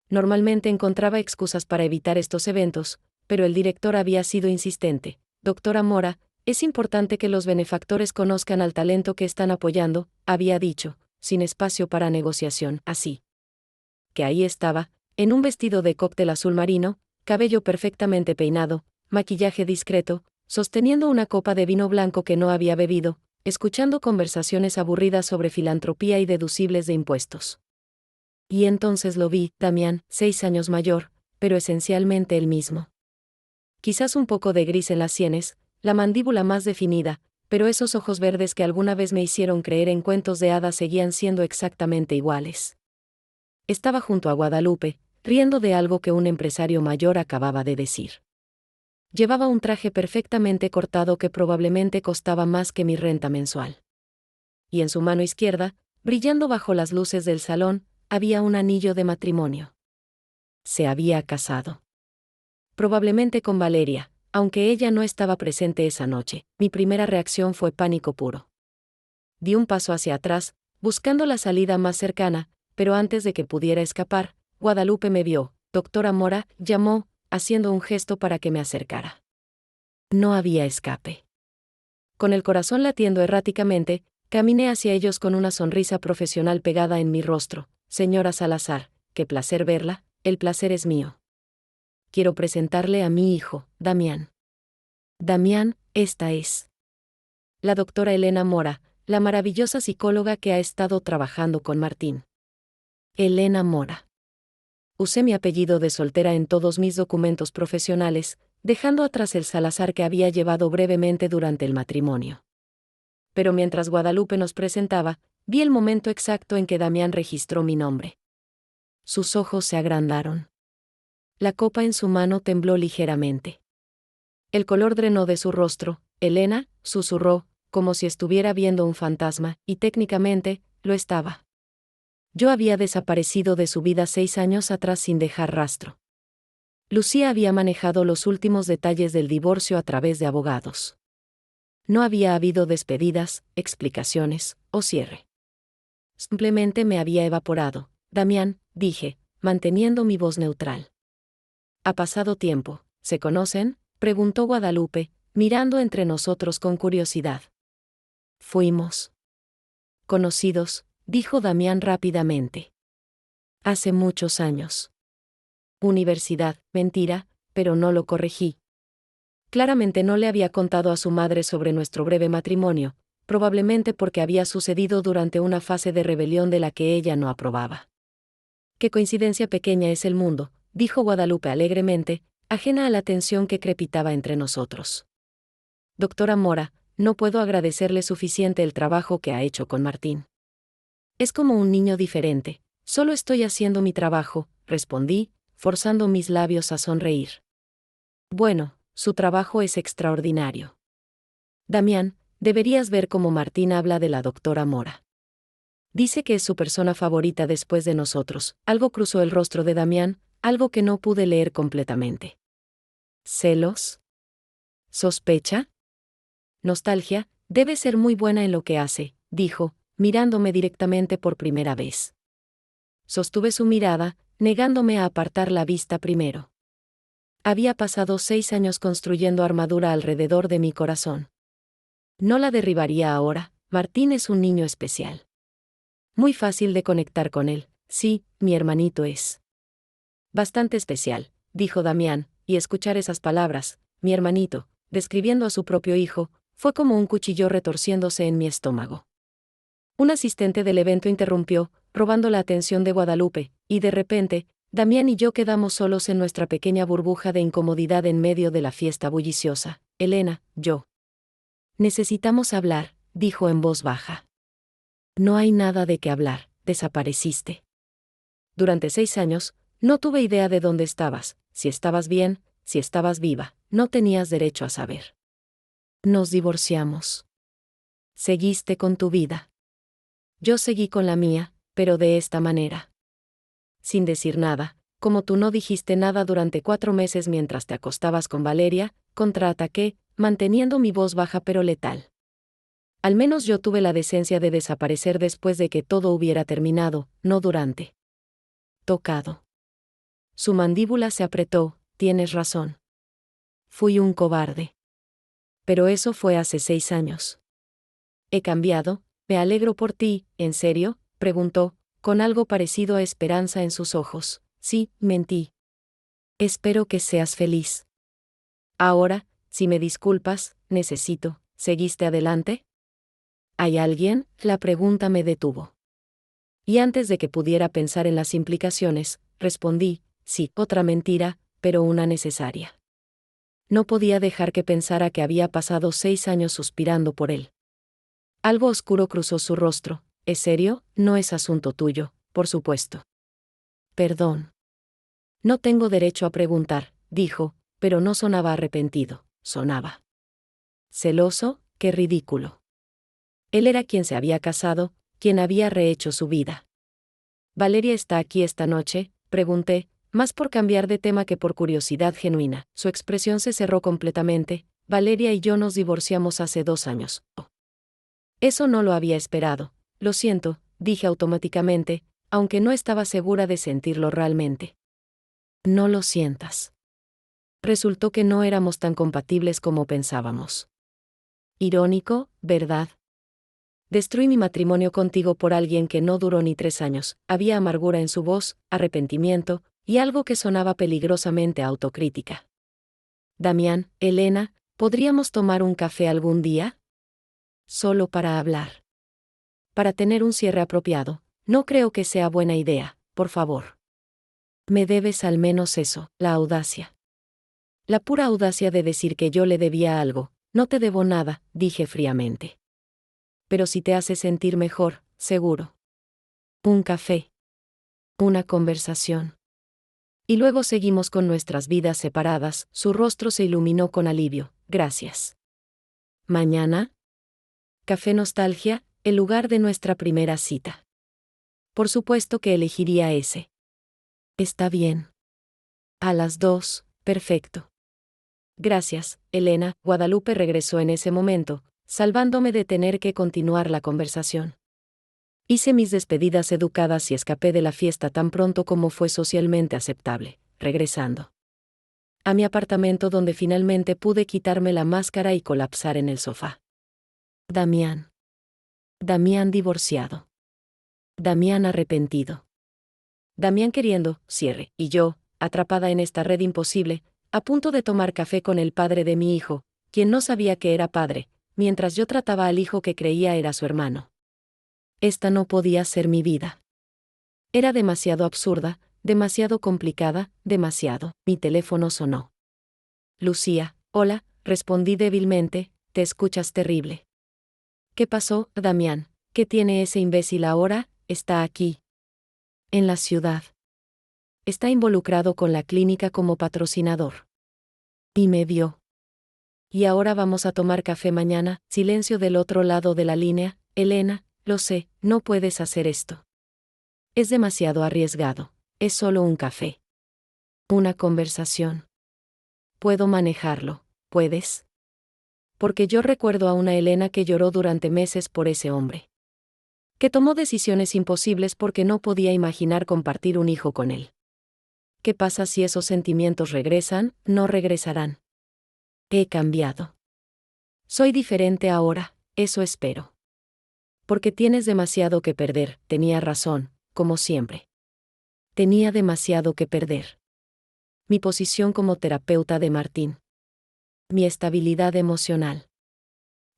Normalmente encontraba excusas para evitar estos eventos, pero el director había sido insistente. Doctora Mora, es importante que los benefactores conozcan al talento que están apoyando, había dicho, sin espacio para negociación, así que ahí estaba, en un vestido de cóctel azul marino, cabello perfectamente peinado, maquillaje discreto, sosteniendo una copa de vino blanco que no había bebido, escuchando conversaciones aburridas sobre filantropía y deducibles de impuestos. Y entonces lo vi, Damián, 6 años mayor, pero esencialmente el mismo. Quizás un poco de gris en las sienes, la mandíbula más definida, pero esos ojos verdes que alguna vez me hicieron creer en cuentos de hadas seguían siendo exactamente iguales. Estaba junto a Guadalupe, riendo de algo que un empresario mayor acababa de decir. Llevaba un traje perfectamente cortado que probablemente costaba más que mi renta mensual. Y en su mano izquierda, brillando bajo las luces del salón, había un anillo de matrimonio. Se había casado. Probablemente con Valeria, aunque ella no estaba presente esa noche. Mi primera reacción fue pánico puro. Di un paso hacia atrás, buscando la salida más cercana, pero antes de que pudiera escapar, Guadalupe me vio. Doctora Mora, llamó, haciendo un gesto para que me acercara. No había escape. Con el corazón latiendo erráticamente, caminé hacia ellos con una sonrisa profesional pegada en mi rostro. Señora Salazar, qué placer verla, el placer es mío. Quiero presentarle a mi hijo, Damián. Damián, esta es la doctora Elena Mora, la maravillosa psicóloga que ha estado trabajando con Martín. Elena Mora. Usé mi apellido de soltera en todos mis documentos profesionales, dejando atrás el Salazar que había llevado brevemente durante el matrimonio. Pero mientras Guadalupe nos presentaba, vi el momento exacto en que Damián registró mi nombre. Sus ojos se agrandaron. La copa en su mano tembló ligeramente. El color drenó de su rostro. Elena, susurró, como si estuviera viendo un fantasma, y técnicamente, lo estaba. Yo había desaparecido de su vida 6 años atrás sin dejar rastro. Lucía había manejado los últimos detalles del divorcio a través de abogados. No había habido despedidas, explicaciones o cierre. Simplemente me había evaporado. Damián, dije, manteniendo mi voz neutral. ¿Ha pasado tiempo? ¿Se conocen?, preguntó Guadalupe, mirando entre nosotros con curiosidad. Fuimos conocidos, dijo Damián rápidamente. Hace muchos años. Universidad, mentira, pero no lo corregí. Claramente no le había contado a su madre sobre nuestro breve matrimonio, probablemente porque había sucedido durante una fase de rebelión de la que ella no aprobaba. Qué coincidencia pequeña es el mundo, dijo Guadalupe alegremente, ajena a la tensión que crepitaba entre nosotros. Doctora Mora, no puedo agradecerle suficiente el trabajo que ha hecho con Martín. Es como un niño diferente, solo estoy haciendo mi trabajo, respondí, forzando mis labios a sonreír. Bueno, su trabajo es extraordinario. Damián, deberías ver cómo Martín habla de la doctora Mora. Dice que es su persona favorita después de nosotros. Algo cruzó el rostro de Damián, algo que no pude leer completamente. ¿Celos? ¿Sospecha? Nostalgia, debe ser muy buena en lo que hace, dijo, mirándome directamente por primera vez. Sostuve su mirada, negándome a apartar la vista primero. Había pasado 6 años construyendo armadura alrededor de mi corazón. No la derribaría ahora. Martín es un niño especial. Muy fácil de conectar con él. Sí, mi hermanito es bastante especial, dijo Damián, y escuchar esas palabras, mi hermanito, describiendo a su propio hijo, fue como un cuchillo retorciéndose en mi estómago. Un asistente del evento interrumpió, robando la atención de Guadalupe, y de repente, Damián y yo quedamos solos en nuestra pequeña burbuja de incomodidad en medio de la fiesta bulliciosa. Elena, yo. Necesitamos hablar, dijo en voz baja. No hay nada de qué hablar, desapareciste. Durante 6 años, no tuve idea de dónde estabas, si estabas bien, si estabas viva, no tenías derecho a saber. Nos divorciamos. Seguiste con tu vida. Yo seguí con la mía, pero de esta manera. Sin decir nada, como tú no dijiste nada durante 4 meses mientras te acostabas con Valeria, contraataqué, manteniendo mi voz baja pero letal. Al menos yo tuve la decencia de desaparecer después de que todo hubiera terminado, no durante. Tocado. Su mandíbula se apretó, tienes razón. Fui un cobarde. Pero eso fue hace 6 años. He cambiado, me alegro por ti, ¿en serio?, preguntó, con algo parecido a esperanza en sus ojos. Sí, mentí. Espero que seas feliz. Ahora, si me disculpas, necesito, ¿seguiste adelante? ¿Hay alguien?, la pregunta me detuvo. Y antes de que pudiera pensar en las implicaciones, respondí, sí, otra mentira, pero una necesaria. No podía dejar que pensara que había pasado 6 años suspirando por él. Algo oscuro cruzó su rostro. ¿Es serio? No es asunto tuyo, por supuesto. Perdón. No tengo derecho a preguntar, dijo, pero no sonaba arrepentido, sonaba celoso. Qué ridículo. Él era quien se había casado, quien había rehecho su vida. ¿Valeria está aquí esta noche?, pregunté, más por cambiar de tema que por curiosidad genuina. Su expresión se cerró completamente. Valeria y yo nos divorciamos hace 2 años. Oh. Eso no lo había esperado. Lo siento, dije automáticamente, aunque no estaba segura de sentirlo realmente. No lo sientas. Resultó que no éramos tan compatibles como pensábamos. Irónico, ¿verdad? Destruí mi matrimonio contigo por alguien que no duró ni 3 años. Había amargura en su voz, arrepentimiento, y algo que sonaba peligrosamente a autocrítica. Damián, Elena, ¿podríamos tomar un café algún día? Solo para hablar. Para tener un cierre apropiado. No creo que sea buena idea, por favor. Me debes al menos eso, la audacia. La pura audacia de decir que yo le debía algo. No te debo nada, dije fríamente. Pero si te hace sentir mejor, seguro. Un café. Una conversación. Y luego seguimos con nuestras vidas separadas. Su rostro se iluminó con alivio. Gracias. ¿Mañana? Café Nostalgia, el lugar de nuestra primera cita. Por supuesto que elegiría ese. Está bien. A las 2, perfecto. Gracias, Elena. Guadalupe regresó en ese momento, salvándome de tener que continuar la conversación. Hice mis despedidas educadas y escapé de la fiesta tan pronto como fue socialmente aceptable, regresando a mi apartamento donde finalmente pude quitarme la máscara y colapsar en el sofá. Damián. Damián divorciado. Damián arrepentido. Damián queriendo, cierre, y yo, atrapada en esta red imposible, a punto de tomar café con el padre de mi hijo, quien no sabía que era padre, mientras yo trataba al hijo que creía era su hermano. Esta no podía ser mi vida. Era demasiado absurda, demasiado complicada, demasiado. Mi teléfono sonó. Lucía, hola, respondí débilmente, te escuchas terrible. ¿Qué pasó, Damián? ¿Qué tiene ese imbécil ahora? Está aquí. En la ciudad. Está involucrado con la clínica como patrocinador. Y me vio. Y ahora vamos a tomar café mañana. Silencio del otro lado de la línea. Elena, lo sé, no puedes hacer esto. Es demasiado arriesgado. Es solo un café. Una conversación. Puedo manejarlo, ¿puedes? Porque yo recuerdo a una Elena que lloró durante meses por ese hombre. Que tomó decisiones imposibles porque no podía imaginar compartir un hijo con él. ¿Qué pasa si esos sentimientos regresan? No regresarán. He cambiado. Soy diferente ahora, eso espero. Porque tienes demasiado que perder, tenía razón, como siempre. Tenía demasiado que perder. Mi posición como terapeuta de Martín. Mi estabilidad emocional.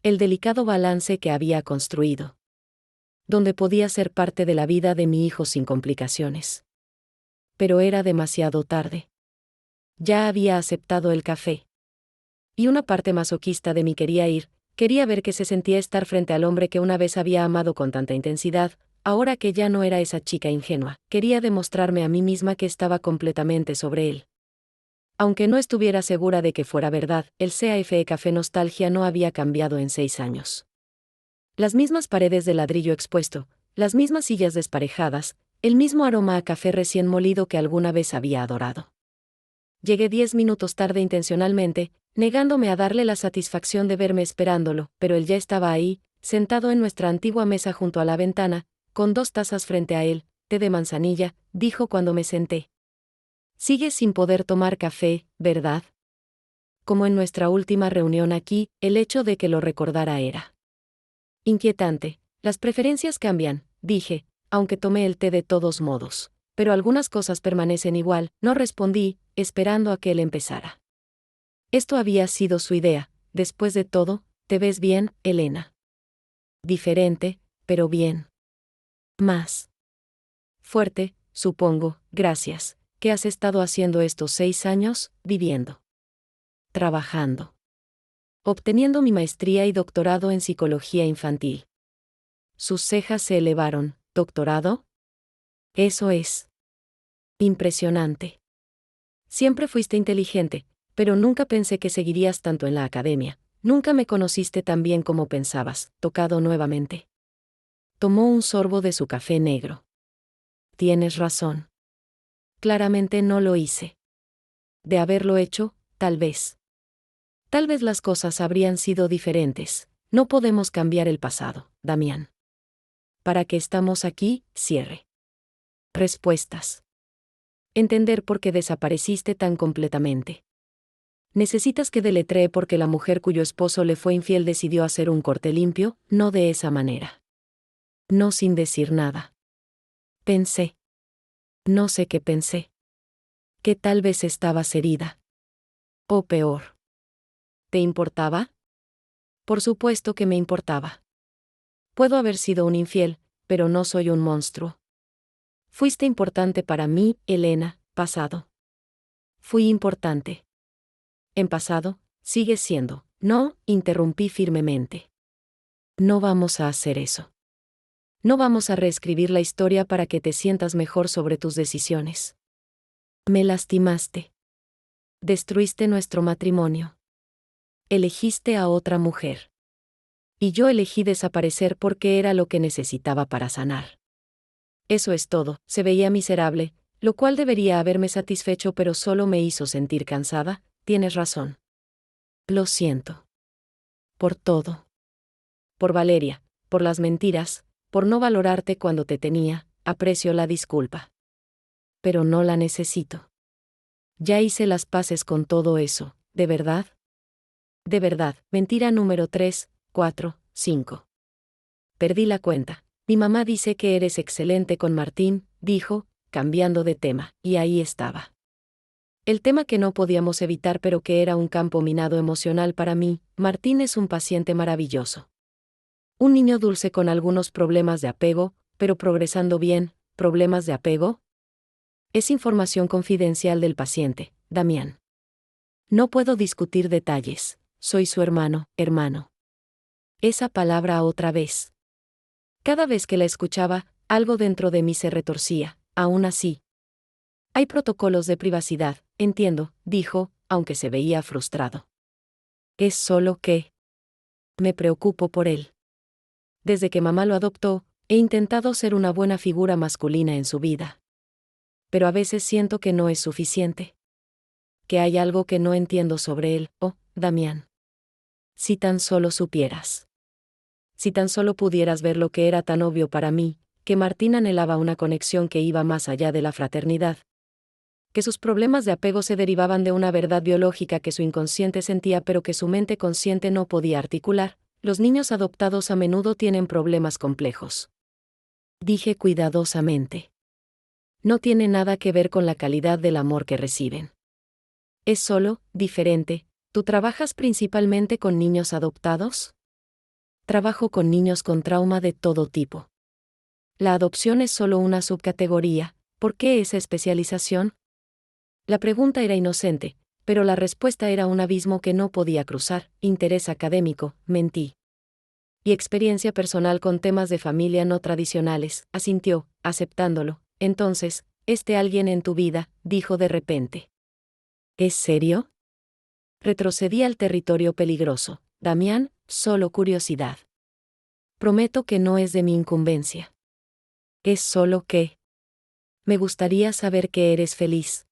El delicado balance que había construido. Donde podía ser parte de la vida de mi hijo sin complicaciones. Pero era demasiado tarde. Ya había aceptado el café. Y una parte masoquista de mí quería ver qué se sentía estar frente al hombre que una vez había amado con tanta intensidad, ahora que ya no era esa chica ingenua, quería demostrarme a mí misma que estaba completamente sobre él. Aunque no estuviera segura de que fuera verdad, el CAFE Café Nostalgia no había cambiado en 6 años. Las mismas paredes de ladrillo expuesto, las mismas sillas desparejadas, el mismo aroma a café recién molido que alguna vez había adorado. Llegué 10 minutos tarde intencionalmente, negándome a darle la satisfacción de verme esperándolo, pero él ya estaba ahí, sentado en nuestra antigua mesa junto a la ventana, con 2 tazas frente a él, té de manzanilla, dijo cuando me senté. Sigues sin poder tomar café, ¿verdad? Como en nuestra última reunión aquí, el hecho de que lo recordara era inquietante. Las preferencias cambian, dije, aunque tomé el té de todos modos. Pero algunas cosas permanecen igual, no respondí, esperando a que él empezara. Esto había sido su idea, después de todo, te ves bien, Elena. Diferente, pero bien. Más fuerte, supongo, gracias. ¿Qué has estado haciendo estos 6 años? Viviendo. Trabajando. Obteniendo mi maestría y doctorado en psicología infantil. Sus cejas se elevaron. ¿Doctorado? Eso es impresionante. Siempre fuiste inteligente, pero nunca pensé que seguirías tanto en la academia. Nunca me conociste tan bien como pensabas. Tocado nuevamente. Tomó un sorbo de su café negro. Tienes razón. Claramente no lo hice. De haberlo hecho, tal vez. Tal vez las cosas habrían sido diferentes. No podemos cambiar el pasado, Damián. ¿Para qué estamos aquí? Cierre. Respuestas. Entender por qué desapareciste tan completamente. Necesitas que deletree porque la mujer cuyo esposo le fue infiel decidió hacer un corte limpio, no de esa manera. No sin decir nada. Pensé. No sé qué pensé. Que tal vez estabas herida. O peor. ¿Te importaba? Por supuesto que me importaba. Puedo haber sido un infiel, pero no soy un monstruo. Fuiste importante para mí, Elena, pasado. Fui importante. En pasado, sigues siendo. No, interrumpí firmemente. No vamos a hacer eso. No vamos a reescribir la historia para que te sientas mejor sobre tus decisiones. Me lastimaste. Destruiste nuestro matrimonio. Elegiste a otra mujer. Y yo elegí desaparecer porque era lo que necesitaba para sanar. Eso es todo. Se veía miserable, lo cual debería haberme satisfecho pero solo me hizo sentir cansada. Tienes razón. Lo siento. Por todo. Por Valeria, por las mentiras, por no valorarte cuando te tenía, aprecio la disculpa. Pero no la necesito. Ya hice las paces con todo eso, ¿de verdad? De verdad, mentira número 3, 4, 5. Perdí la cuenta. Mi mamá dice que eres excelente con Martín, dijo, cambiando de tema, y ahí estaba. El tema que no podíamos evitar pero que era un campo minado emocional para mí. Martín es un paciente maravilloso. Un niño dulce con algunos problemas de apego, pero progresando bien. ¿Problemas de apego? Es información confidencial del paciente, Damián. No puedo discutir detalles. Soy su hermano. Esa palabra otra vez. Cada vez que la escuchaba, algo dentro de mí se retorcía. Aún así. Hay protocolos de privacidad, entiendo, dijo, aunque se veía frustrado. Es solo que me preocupo por él. Desde que mamá lo adoptó, he intentado ser una buena figura masculina en su vida. Pero a veces siento que no es suficiente. Que hay algo que no entiendo sobre él, Damián. Si tan solo supieras. Si tan solo pudieras ver lo que era tan obvio para mí, que Martín anhelaba una conexión que iba más allá de la fraternidad. Que sus problemas de apego se derivaban de una verdad biológica que su inconsciente sentía pero que su mente consciente no podía articular. Los niños adoptados a menudo tienen problemas complejos. Dije cuidadosamente. No tiene nada que ver con la calidad del amor que reciben. Es solo, diferente. ¿Tú trabajas principalmente con niños adoptados? Trabajo con niños con trauma de todo tipo. La adopción es solo una subcategoría. ¿Por qué esa especialización? La pregunta era inocente, pero la respuesta era un abismo que no podía cruzar. Interés académico, mentí. Y experiencia personal con temas de familia no tradicionales, asintió, aceptándolo. Entonces, alguien en tu vida, dijo de repente. ¿Es serio? Retrocedí al territorio peligroso. Damián, solo curiosidad. Prometo que no es de mi incumbencia. Es solo que me gustaría saber que eres feliz.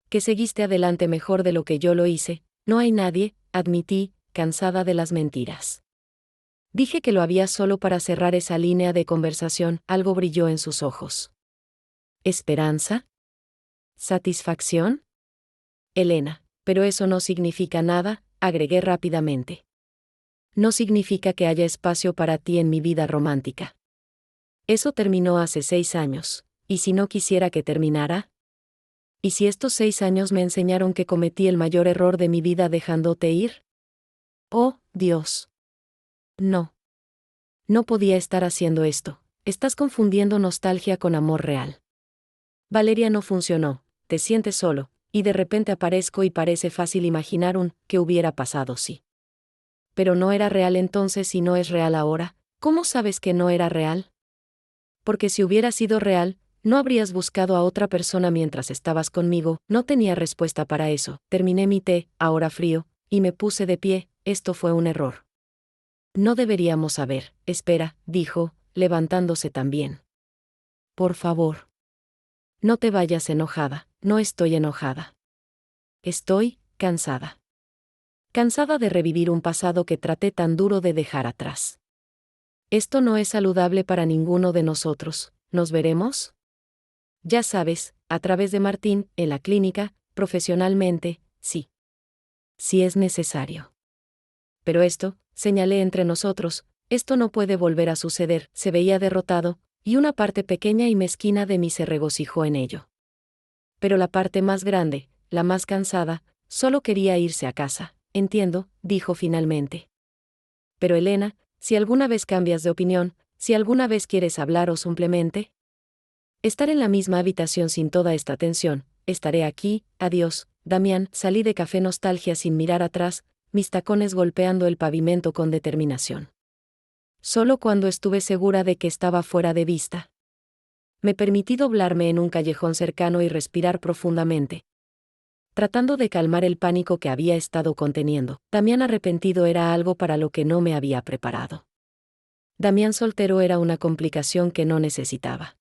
Que seguiste adelante mejor de lo que yo lo hice. No hay nadie, admití, cansada de las mentiras. Dije que lo había solo para cerrar esa línea de conversación. Algo brilló en sus ojos. ¿Esperanza? ¿Satisfacción? Elena, pero eso no significa nada, agregué rápidamente. No significa que haya espacio para ti en mi vida romántica. Eso terminó hace 6 años, ¿y si no quisiera que terminara? ¿Y si estos 6 años me enseñaron que cometí el mayor error de mi vida dejándote ir? Oh, Dios. No. No podía estar haciendo esto. Estás confundiendo nostalgia con amor real. Valeria no funcionó, te sientes solo, y de repente aparezco y parece fácil imaginar ¿qué hubiera pasado si? Pero no era real entonces y no es real ahora. ¿Cómo sabes que no era real? Porque si hubiera sido real, no habrías buscado a otra persona mientras estabas conmigo. No tenía respuesta para eso. Terminé mi té, ahora frío, y me puse de pie. Esto fue un error. No deberíamos saber. Espera, dijo, levantándose también. Por favor. No te vayas enojada. No estoy enojada. Estoy cansada. Cansada de revivir un pasado que traté tan duro de dejar atrás. Esto no es saludable para ninguno de nosotros. ¿Nos veremos? Ya sabes, a través de Martín, en la clínica, profesionalmente, sí. Si es necesario. Pero señalé entre nosotros, esto no puede volver a suceder. Se veía derrotado, y una parte pequeña y mezquina de mí se regocijó en ello. Pero la parte más grande, la más cansada, solo quería irse a casa. Entiendo, dijo finalmente. Pero Elena, si alguna vez cambias de opinión, si alguna vez quieres hablar o simplemente estar en la misma habitación sin toda esta tensión, estaré aquí. Adiós, Damián. Salí de Café Nostalgia sin mirar atrás, mis tacones golpeando el pavimento con determinación. Solo cuando estuve segura de que estaba fuera de vista. Me permití doblarme en un callejón cercano y respirar profundamente, tratando de calmar el pánico que había estado conteniendo. Damián arrepentido era algo para lo que no me había preparado. Damián soltero era una complicación que no necesitaba.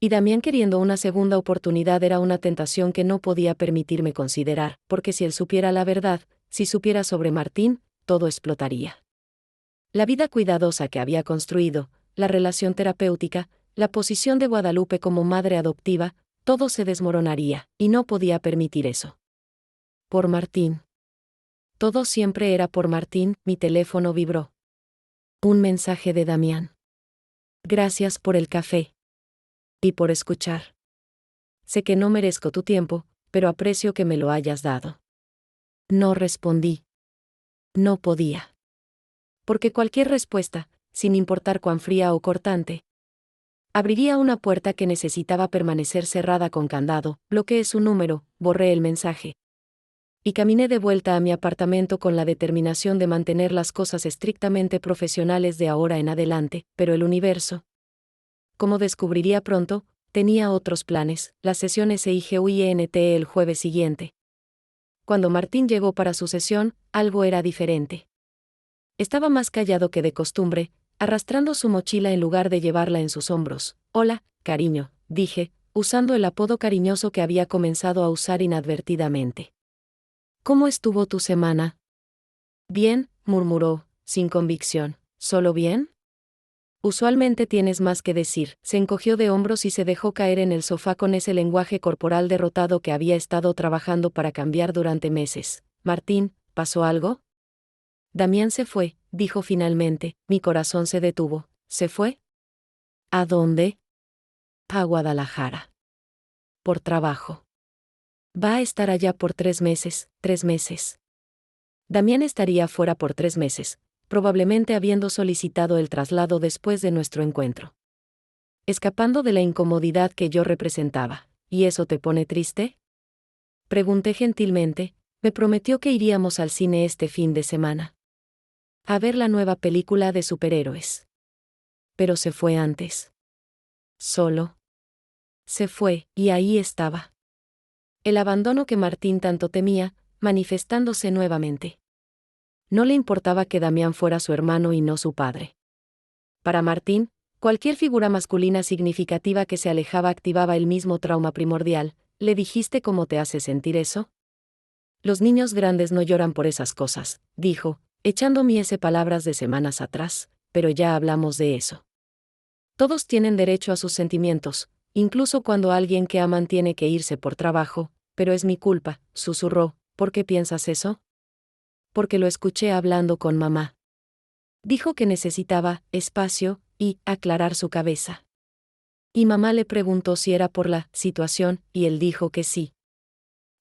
Y Damián queriendo una segunda oportunidad era una tentación que no podía permitirme considerar, porque si él supiera la verdad, si supiera sobre Martín, todo explotaría. La vida cuidadosa que había construido, la relación terapéutica, la posición de Guadalupe como madre adoptiva, todo se desmoronaría, y no podía permitir eso. Por Martín. Todo siempre era por Martín. Mi teléfono vibró. Un mensaje de Damián. Gracias por el café. Y por escuchar. Sé que no merezco tu tiempo, pero aprecio que me lo hayas dado. No respondí. No podía. Porque cualquier respuesta, sin importar cuán fría o cortante, abriría una puerta que necesitaba permanecer cerrada con candado. Bloqueé su número, borré el mensaje. Y caminé de vuelta a mi apartamento con la determinación de mantener las cosas estrictamente profesionales de ahora en adelante, pero el universo, como descubriría pronto, tenía otros planes. La sesión SIGUINT el jueves siguiente. Cuando Martín llegó para su sesión, algo era diferente. Estaba más callado que de costumbre, arrastrando su mochila en lugar de llevarla en sus hombros. Hola, cariño, dije, usando el apodo cariñoso que había comenzado a usar inadvertidamente. ¿Cómo estuvo tu semana? Bien, murmuró, sin convicción. ¿Solo bien? Usualmente tienes más que decir. Se encogió de hombros y se dejó caer en el sofá con ese lenguaje corporal derrotado que había estado trabajando para cambiar durante meses. Martín, ¿pasó algo? Damián se fue, dijo finalmente. Mi corazón se detuvo. ¿Se fue? ¿A dónde? A Guadalajara. Por trabajo. Va a estar allá por 3 meses, 3 meses. Damián estaría fuera por 3 meses, probablemente habiendo solicitado el traslado después de nuestro encuentro. Escapando de la incomodidad que yo representaba. ¿Y eso te pone triste? Pregunté gentilmente. Me prometió que iríamos al cine este fin de semana. A ver la nueva película de superhéroes. Pero se fue antes. Solo. Se fue, y ahí estaba. El abandono que Martín tanto temía, manifestándose nuevamente. No le importaba que Damián fuera su hermano y no su padre. Para Martín, cualquier figura masculina significativa que se alejaba activaba el mismo trauma primordial. ¿Le dijiste cómo te hace sentir eso? Los niños grandes no lloran por esas cosas, dijo, echando miese palabras de semanas atrás, pero ya hablamos de eso. Todos tienen derecho a sus sentimientos, incluso cuando alguien que aman tiene que irse por trabajo, pero es mi culpa, susurró. ¿Por qué piensas eso? Porque lo escuché hablando con mamá. Dijo que necesitaba espacio y aclarar su cabeza. Y mamá le preguntó si era por la situación, y él dijo que sí.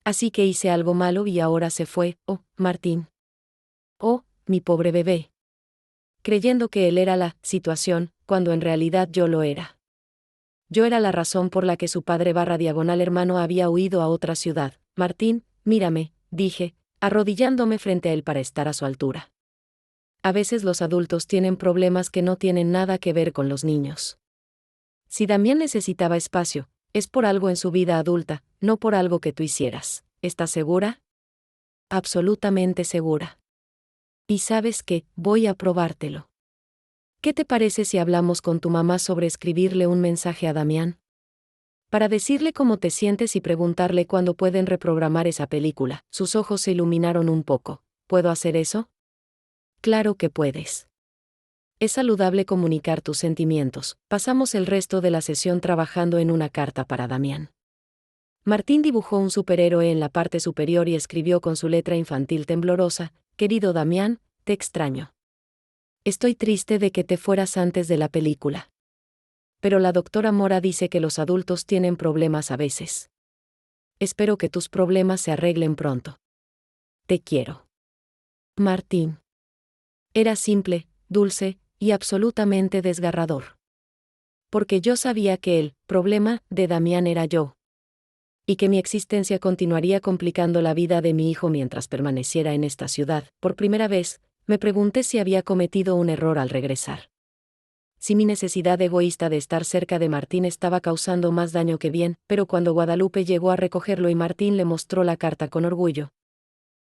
Así que hice algo malo y ahora se fue. Oh, Martín. Oh, mi pobre bebé. Creyendo que él era la situación, cuando en realidad yo lo era. Yo era la razón por la que su padre / hermano había huido a otra ciudad. Martín, mírame, dije, arrodillándome frente a él para estar a su altura. A veces los adultos tienen problemas que no tienen nada que ver con los niños. Si Damián necesitaba espacio, es por algo en su vida adulta, no por algo que tú hicieras. ¿Estás segura? Absolutamente segura. Y sabes qué, voy a probártelo. ¿Qué te parece si hablamos con tu mamá sobre escribirle un mensaje a Damián? Para decirle cómo te sientes y preguntarle cuándo pueden reprogramar esa película. Sus ojos se iluminaron un poco. ¿Puedo hacer eso? Claro que puedes. Es saludable comunicar tus sentimientos. Pasamos el resto de la sesión trabajando en una carta para Damián. Martín dibujó un superhéroe en la parte superior y escribió con su letra infantil temblorosa: querido Damián, te extraño. Estoy triste de que te fueras antes de la película. Pero la doctora Mora dice que los adultos tienen problemas a veces. Espero que tus problemas se arreglen pronto. Te quiero. Martín. Era simple, dulce, y absolutamente desgarrador. Porque yo sabía que el problema de Damián era yo. Y que mi existencia continuaría complicando la vida de mi hijo mientras permaneciera en esta ciudad. Por primera vez, me pregunté si había cometido un error al regresar. Si mi necesidad egoísta de estar cerca de Martín estaba causando más daño que bien, pero cuando Guadalupe llegó a recogerlo y Martín le mostró la carta con orgullo.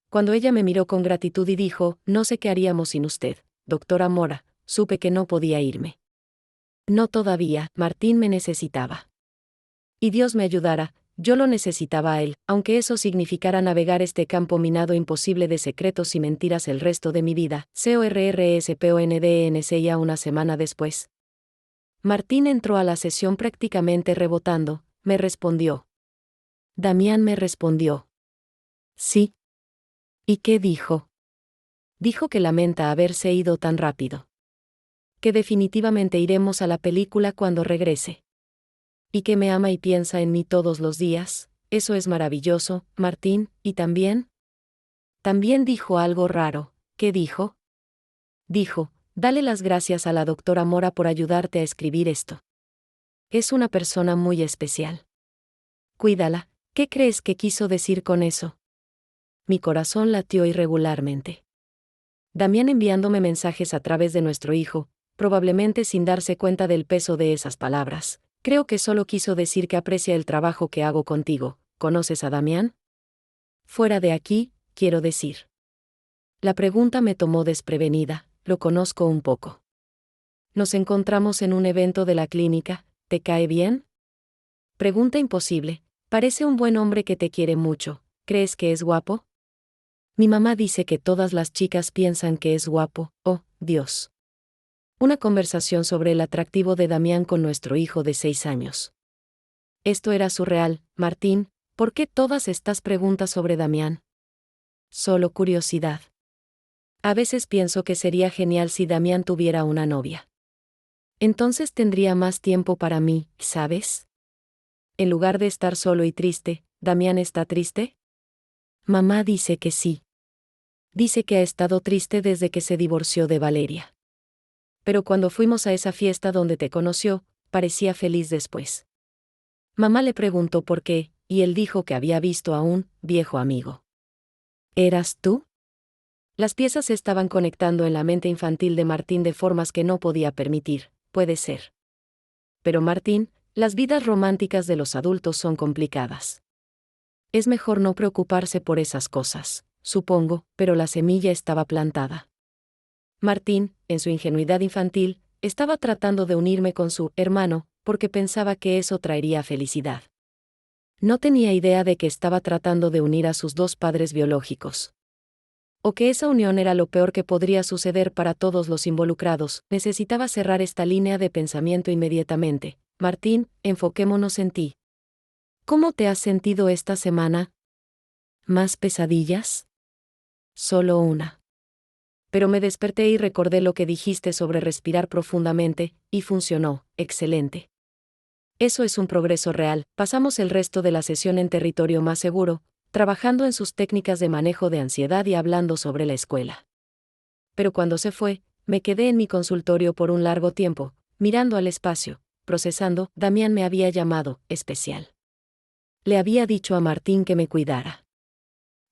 Cuando ella me miró con gratitud y dijo: no sé qué haríamos sin usted, doctora Mora, supe que no podía irme. No todavía, Martín me necesitaba. Y Dios me ayudara, yo lo necesitaba a él, aunque eso significara navegar este campo minado imposible de secretos y mentiras el resto de mi vida. CORRSPONDENCIA una semana después. Martín entró a la sesión prácticamente rebotando, me respondió. Damián me respondió. Sí. ¿Y qué dijo? Dijo que lamenta haberse ido tan rápido. Que definitivamente iremos a la película cuando regrese. Y que me ama y piensa en mí todos los días. Eso es maravilloso, Martín, ¿y también? También dijo algo raro. ¿Qué dijo? Dijo, dale las gracias a la doctora Mora por ayudarte a escribir esto. Es una persona muy especial. Cuídala. ¿Qué crees que quiso decir con eso? Mi corazón latió irregularmente. Damián enviándome mensajes a través de nuestro hijo, probablemente sin darse cuenta del peso de esas palabras. Creo que solo quiso decir que aprecia el trabajo que hago contigo. ¿Conoces a Damián? Fuera de aquí, quiero decir. La pregunta me tomó desprevenida, lo conozco un poco. Nos encontramos en un evento de la clínica, ¿te cae bien? Pregunta imposible, parece un buen hombre que te quiere mucho, ¿crees que es guapo? Mi mamá dice que todas las chicas piensan que es guapo, oh, Dios. Una conversación sobre el atractivo de Damián con nuestro hijo de 6 años. Esto era surreal, Martín, ¿por qué todas estas preguntas sobre Damián? Solo curiosidad. A veces pienso que sería genial si Damián tuviera una novia. Entonces tendría más tiempo para mí, ¿sabes? En lugar de estar solo y triste, ¿Damián está triste? Mamá dice que sí. Dice que ha estado triste desde que se divorció de Valeria. Pero cuando fuimos a esa fiesta donde te conoció, parecía feliz después. Mamá le preguntó por qué, y él dijo que había visto a un viejo amigo. ¿Eras tú? Las piezas se estaban conectando en la mente infantil de Martín de formas que no podía permitir, puede ser. Pero Martín, las vidas románticas de los adultos son complicadas. Es mejor no preocuparse por esas cosas, supongo, pero la semilla estaba plantada. Martín, en su ingenuidad infantil, estaba tratando de unirme con su hermano, porque pensaba que eso traería felicidad. No tenía idea de que estaba tratando de unir a sus dos padres biológicos. O que esa unión era lo peor que podría suceder para todos los involucrados. Necesitaba cerrar esta línea de pensamiento inmediatamente. Martín, enfoquémonos en ti. ¿Cómo te has sentido esta semana? ¿Más pesadillas? Solo una. Pero me desperté y recordé lo que dijiste sobre respirar profundamente, y funcionó, excelente. Eso es un progreso real. Pasamos el resto de la sesión en territorio más seguro, trabajando en sus técnicas de manejo de ansiedad y hablando sobre la escuela. Pero cuando se fue, me quedé en mi consultorio por un largo tiempo, mirando al espacio, procesando. Damián me había llamado especial. Le había dicho a Martín que me cuidara.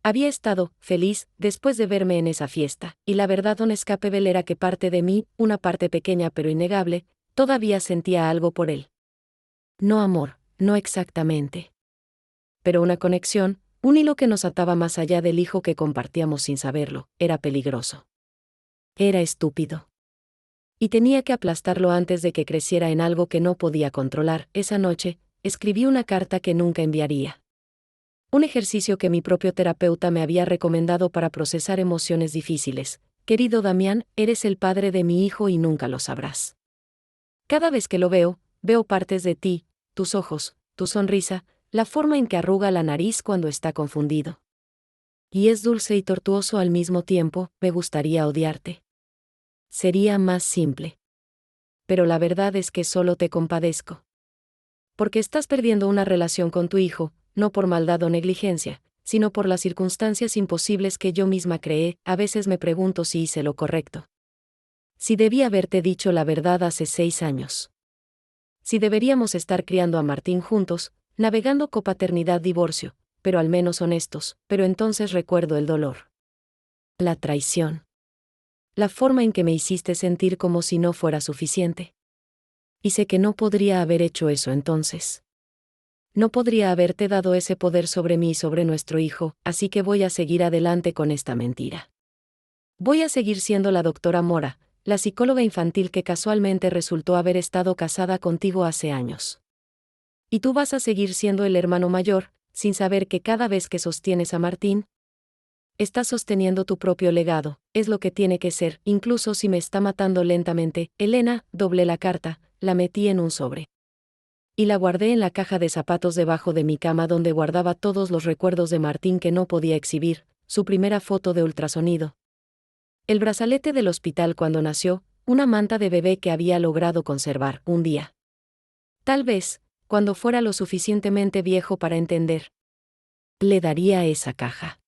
Había estado feliz después de verme en esa fiesta, y la verdad inescapable era que parte de mí, una parte pequeña pero innegable, todavía sentía algo por él. No amor, no exactamente. Pero una conexión, un hilo que nos ataba más allá del hijo que compartíamos sin saberlo, era peligroso. Era estúpido. Y tenía que aplastarlo antes de que creciera en algo que no podía controlar. Esa noche, escribí una carta que nunca enviaría. Un ejercicio que mi propio terapeuta me había recomendado para procesar emociones difíciles. Querido Damián, eres el padre de mi hijo y nunca lo sabrás. Cada vez que lo veo, veo partes de ti, tus ojos, tu sonrisa, la forma en que arruga la nariz cuando está confundido. Y es dulce y tortuoso al mismo tiempo. Me gustaría odiarte. Sería más simple. Pero la verdad es que solo te compadezco. Porque estás perdiendo una relación con tu hijo, no por maldad o negligencia, sino por las circunstancias imposibles que yo misma creé. A veces me pregunto si hice lo correcto. Si debí haberte dicho la verdad hace 6 años. Si deberíamos estar criando a Martín juntos, navegando copaternidad-divorcio, pero al menos honestos. Pero entonces recuerdo el dolor. La traición. La forma en que me hiciste sentir como si no fuera suficiente. Y sé que no podría haber hecho eso entonces. No podría haberte dado ese poder sobre mí y sobre nuestro hijo, así que voy a seguir adelante con esta mentira. Voy a seguir siendo la doctora Mora, la psicóloga infantil que casualmente resultó haber estado casada contigo hace años. Y tú vas a seguir siendo el hermano mayor, sin saber que cada vez que sostienes a Martín, estás sosteniendo tu propio legado, es lo que tiene que ser, incluso si me está matando lentamente. Elena, doblé la carta, la metí en un sobre. Y la guardé en la caja de zapatos debajo de mi cama donde guardaba todos los recuerdos de Martín que no podía exhibir, su primera foto de ultrasonido. El brazalete del hospital cuando nació, una manta de bebé que había logrado conservar un día. Tal vez, cuando fuera lo suficientemente viejo para entender, le daría esa caja.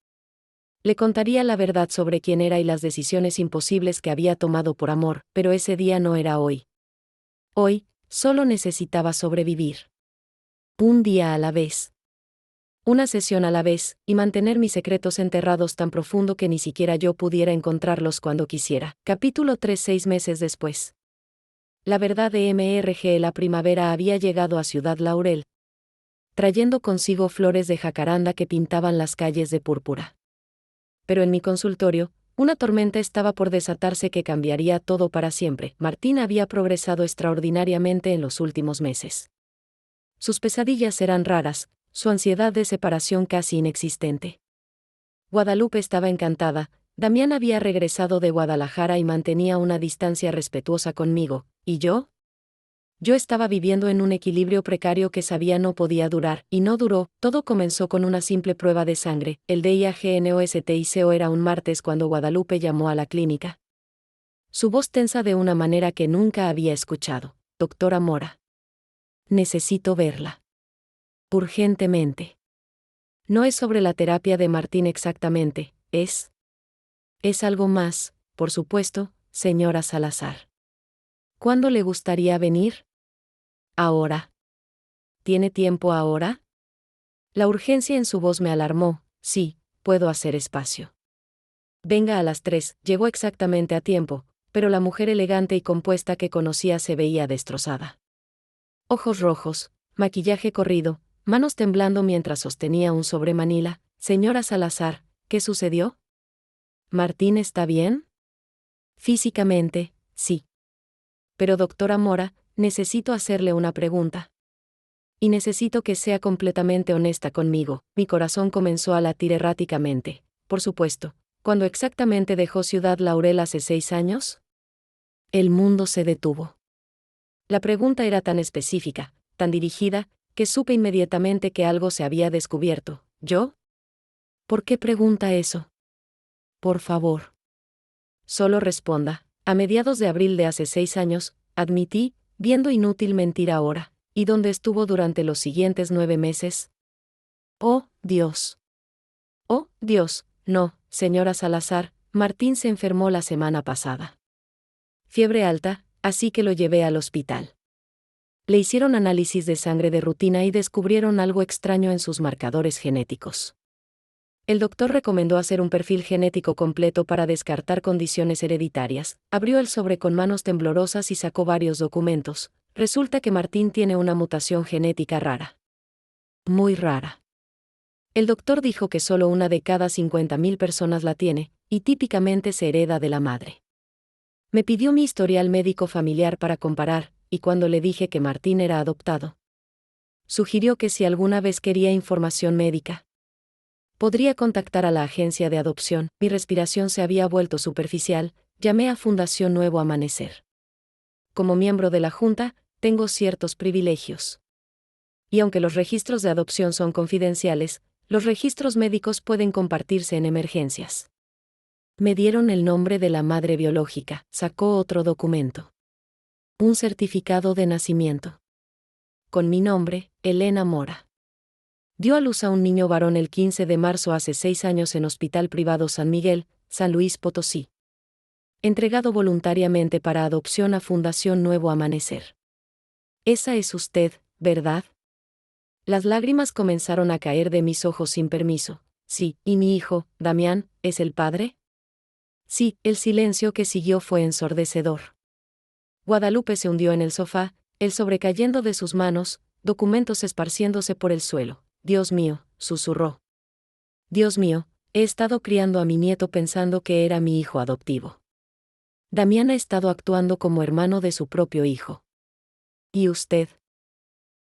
Le contaría la verdad sobre quién era y las decisiones imposibles que había tomado por amor, pero ese día no era hoy. Hoy, solo necesitaba sobrevivir. Un día a la vez. Una sesión a la vez, y mantener mis secretos enterrados tan profundo que ni siquiera yo pudiera encontrarlos cuando quisiera. Capítulo 3. 6 meses después. La verdad de MRG. La primavera había llegado a Ciudad Laurel, trayendo consigo flores de jacaranda que pintaban las calles de púrpura. Pero en mi consultorio, una tormenta estaba por desatarse que cambiaría todo para siempre. Martín había progresado extraordinariamente en los últimos meses. Sus pesadillas eran raras, su ansiedad de separación casi inexistente. Guadalupe estaba encantada, Damián había regresado de Guadalajara y mantenía una distancia respetuosa conmigo, ¿y yo? Yo estaba viviendo en un equilibrio precario que sabía no podía durar, y no duró. Todo comenzó con una simple prueba de sangre. El DIAG-NOSTICO era un martes cuando Guadalupe llamó a la clínica. Su voz tensa de una manera que nunca había escuchado. Doctora Mora. Necesito verla. Urgentemente. No es sobre la terapia de Martín exactamente, es algo más, por supuesto, señora Salazar. ¿Cuándo le gustaría venir? Ahora. ¿Tiene tiempo ahora? La urgencia en su voz me alarmó. Sí, puedo hacer espacio. Venga a las 3, llegó exactamente a tiempo, pero la mujer elegante y compuesta que conocía se veía destrozada. Ojos rojos, maquillaje corrido, manos temblando mientras sostenía un sobre Manila. Señora Salazar, ¿qué sucedió? ¿Martín está bien? Físicamente, sí. Pero doctora Mora, necesito hacerle una pregunta. Y necesito que sea completamente honesta conmigo. Mi corazón comenzó a latir erráticamente. Por supuesto, ¿cuándo exactamente dejó Ciudad Laurel hace 6 años? El mundo se detuvo. La pregunta era tan específica, tan dirigida, que supe inmediatamente que algo se había descubierto. ¿Yo? ¿Por qué pregunta eso? Por favor. Solo responda. A mediados de abril de hace 6 años, admití, viendo inútil mentir ahora. ¿Y dónde estuvo durante los siguientes 9 meses? ¡Oh, Dios! ¡Oh, Dios! No, señora Salazar, Martín se enfermó la semana pasada. Fiebre alta, así que lo llevé al hospital. Le hicieron análisis de sangre de rutina y descubrieron algo extraño en sus marcadores genéticos. El doctor recomendó hacer un perfil genético completo para descartar condiciones hereditarias. Abrió el sobre con manos temblorosas y sacó varios documentos. Resulta que Martín tiene una mutación genética rara. Muy rara. El doctor dijo que solo una de cada 50.000 personas la tiene, y típicamente se hereda de la madre. Me pidió mi historial médico familiar para comparar, y cuando le dije que Martín era adoptado, sugirió que si alguna vez quería información médica, podría contactar a la agencia de adopción. Mi respiración se había vuelto superficial, llamé a Fundación Nuevo Amanecer. Como miembro de la Junta, tengo ciertos privilegios. Y aunque los registros de adopción son confidenciales, los registros médicos pueden compartirse en emergencias. Me dieron el nombre de la madre biológica. Sacó otro documento. Un certificado de nacimiento. Con mi nombre, Elena Mora. Dio a luz a un niño varón el 15 de marzo hace 6 años en Hospital Privado San Miguel, San Luis Potosí. Entregado voluntariamente para adopción a Fundación Nuevo Amanecer. Esa es usted, ¿verdad? Las lágrimas comenzaron a caer de mis ojos sin permiso. Sí, ¿y mi hijo, Damián, es el padre? Sí, el silencio que siguió fue ensordecedor. Guadalupe se hundió en el sofá, el sobre cayendo de sus manos, documentos esparciéndose por el suelo. Dios mío, susurró. Dios mío, he estado criando a mi nieto pensando que era mi hijo adoptivo. Damián ha estado actuando como hermano de su propio hijo. ¿Y usted?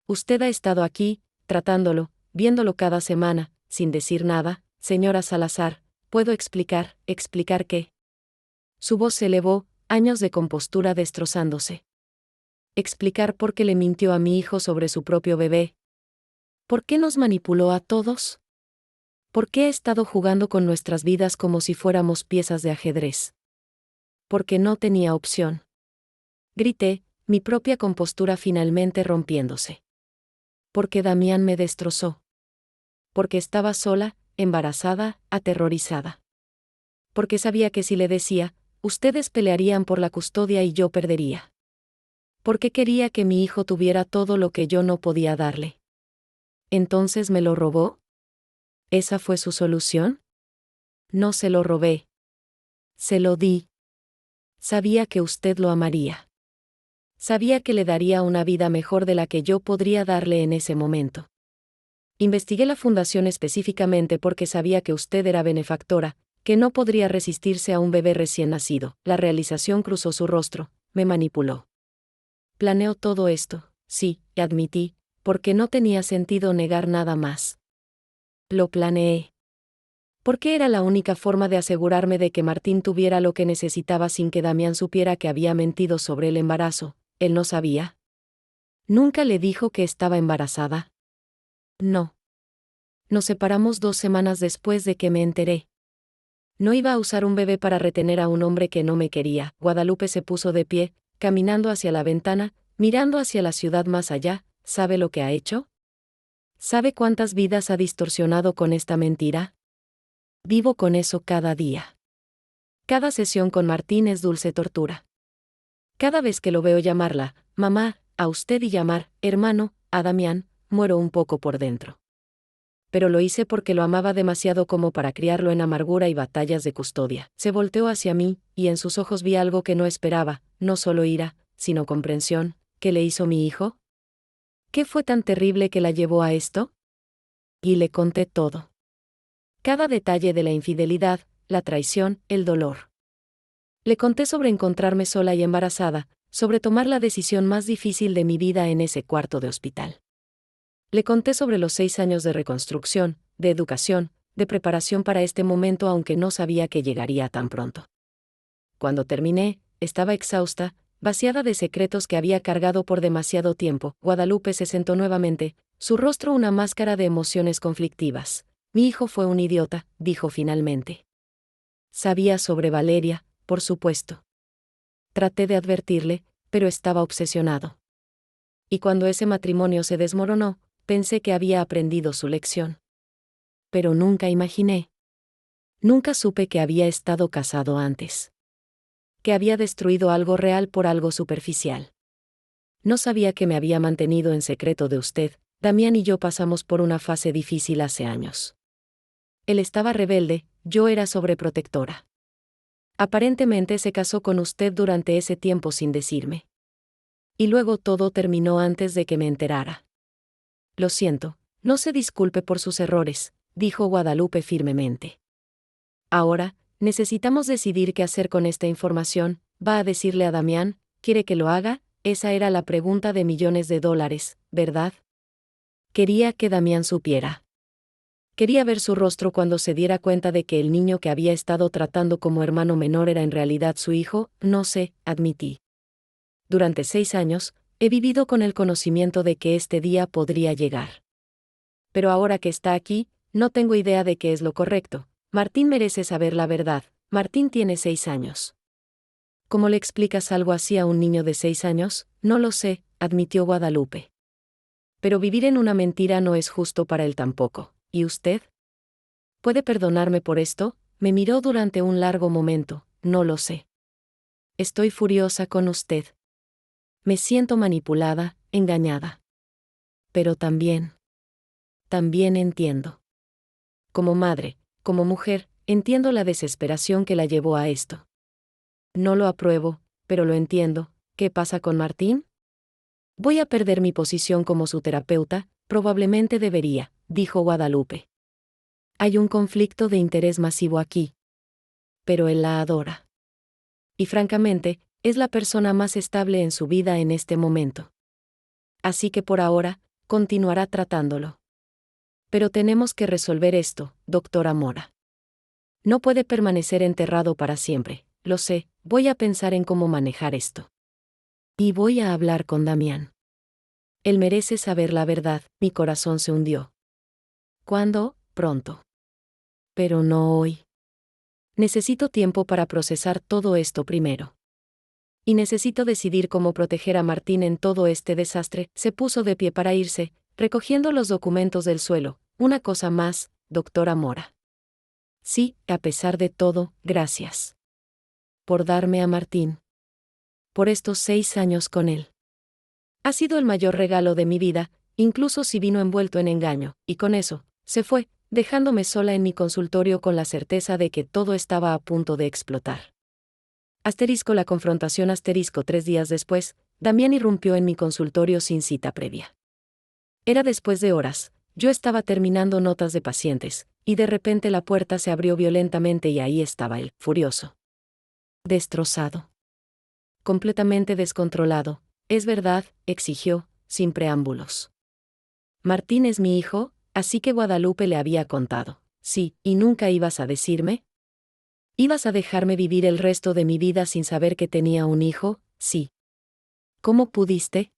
Usted ha estado aquí, tratándolo, viéndolo cada semana, sin decir nada, señora Salazar. ¿Puedo explicar qué? Su voz se elevó, años de compostura destrozándose. Explicar por qué le mintió a mi hijo sobre su propio bebé. ¿Por qué nos manipuló a todos? ¿Por qué ha estado jugando con nuestras vidas como si fuéramos piezas de ajedrez? Porque no tenía opción. Grité, mi propia compostura finalmente rompiéndose. Porque Damián me destrozó. Porque estaba sola, embarazada, aterrorizada. Porque sabía que si le decía, ustedes pelearían por la custodia y yo perdería. Porque quería que mi hijo tuviera todo lo que yo no podía darle. ¿Entonces me lo robó? ¿Esa fue su solución? No se lo robé. Se lo di. Sabía que usted lo amaría. Sabía que le daría una vida mejor de la que yo podría darle en ese momento. Investigué la fundación específicamente porque sabía que usted era benefactora, que no podría resistirse a un bebé recién nacido. La realización cruzó su rostro, me manipuló. Planeó todo esto, sí, admití, porque no tenía sentido negar nada más. Lo planeé. Porque era la única forma de asegurarme de que Martín tuviera lo que necesitaba sin que Damián supiera que había mentido sobre el embarazo. ¿Él no sabía? ¿Nunca le dijo que estaba embarazada? No. Nos separamos 2 semanas después de que me enteré. No iba a usar un bebé para retener a un hombre que no me quería. Guadalupe se puso de pie, caminando hacia la ventana, mirando hacia la ciudad más allá. ¿Sabe lo que ha hecho? ¿Sabe cuántas vidas ha distorsionado con esta mentira? Vivo con eso cada día. Cada sesión con Martín es dulce tortura. Cada vez que lo veo llamarla, mamá, a usted y llamar, hermano, a Damián, muero un poco por dentro. Pero lo hice porque lo amaba demasiado como para criarlo en amargura y batallas de custodia. Se volteó hacia mí, y en sus ojos vi algo que no esperaba, no solo ira, sino comprensión. ¿Qué le hizo mi hijo? ¿Qué fue tan terrible que la llevó a esto? Y le conté todo. Cada detalle de la infidelidad, la traición, el dolor. Le conté sobre encontrarme sola y embarazada, sobre tomar la decisión más difícil de mi vida en ese cuarto de hospital. Le conté sobre los 6 años de reconstrucción, de educación, de preparación para este momento aunque no sabía que llegaría tan pronto. Cuando terminé, estaba exhausta, vaciada de secretos que había cargado por demasiado tiempo. Guadalupe se sentó nuevamente, su rostro una máscara de emociones conflictivas. Mi hijo fue un idiota, dijo finalmente. Sabía sobre Valeria, por supuesto. Traté de advertirle, pero estaba obsesionado. Y cuando ese matrimonio se desmoronó, pensé que había aprendido su lección. Pero nunca imaginé. Nunca supe que había estado casado antes. Que había destruido algo real por algo superficial. No sabía que me había mantenido en secreto de usted. Damián y yo pasamos por una fase difícil hace años. Él estaba rebelde, yo era sobreprotectora. Aparentemente se casó con usted durante ese tiempo sin decirme. Y luego todo terminó antes de que me enterara. Lo siento, no se disculpe por sus errores, dijo Guadalupe firmemente. Ahora, necesitamos decidir qué hacer con esta información. ¿Va a decirle a Damián? ¿Quiere que lo haga? Esa era la pregunta de millones de dólares, ¿verdad? Quería que Damián supiera. Quería ver su rostro cuando se diera cuenta de que el niño que había estado tratando como hermano menor era en realidad su hijo. No sé, admití. Durante 6 años, he vivido con el conocimiento de que este día podría llegar. Pero ahora que está aquí, no tengo idea de qué es lo correcto. Martín merece saber la verdad. Martín tiene 6 años. ¿Cómo le explicas algo así a un niño de 6 años? No lo sé, admitió Guadalupe. Pero vivir en una mentira no es justo para él tampoco. ¿Y usted? ¿Puede perdonarme por esto? Me miró durante un largo momento. No lo sé. Estoy furiosa con usted. Me siento manipulada, engañada. Pero también entiendo. Como madre, como mujer, entiendo la desesperación que la llevó a esto. No lo apruebo, pero lo entiendo. ¿Qué pasa con Martín? Voy a perder mi posición como su terapeuta, probablemente debería, dijo Guadalupe. Hay un conflicto de interés masivo aquí. Pero él la adora. Y francamente, es la persona más estable en su vida en este momento. Así que por ahora, continuará tratándolo. Pero tenemos que resolver esto, doctora Mora. No puede permanecer enterrado para siempre, lo sé, voy a pensar en cómo manejar esto. Y voy a hablar con Damián. Él merece saber la verdad, mi corazón se hundió. ¿Cuándo? Pronto. Pero no hoy. Necesito tiempo para procesar todo esto primero. Y necesito decidir cómo proteger a Martín en todo este desastre. Se puso de pie para irse, recogiendo los documentos del suelo. Una cosa más, doctora Mora. Sí, a pesar de todo, gracias. Por darme a Martín. Por estos 6 años con él. Ha sido el mayor regalo de mi vida, incluso si vino envuelto en engaño, y con eso, se fue, dejándome sola en mi consultorio con la certeza de que todo estaba a punto de explotar. La confrontación 3 días después, Damián irrumpió en mi consultorio sin cita previa. Era después de horas, yo estaba terminando notas de pacientes, y de repente la puerta se abrió violentamente y ahí estaba él, furioso. Destrozado. Completamente descontrolado. Es verdad, exigió, sin preámbulos. Martín es mi hijo, así que Guadalupe le había contado. Sí, ¿y nunca ibas a decirme? ¿Ibas a dejarme vivir el resto de mi vida sin saber que tenía un hijo? Sí. ¿Cómo pudiste?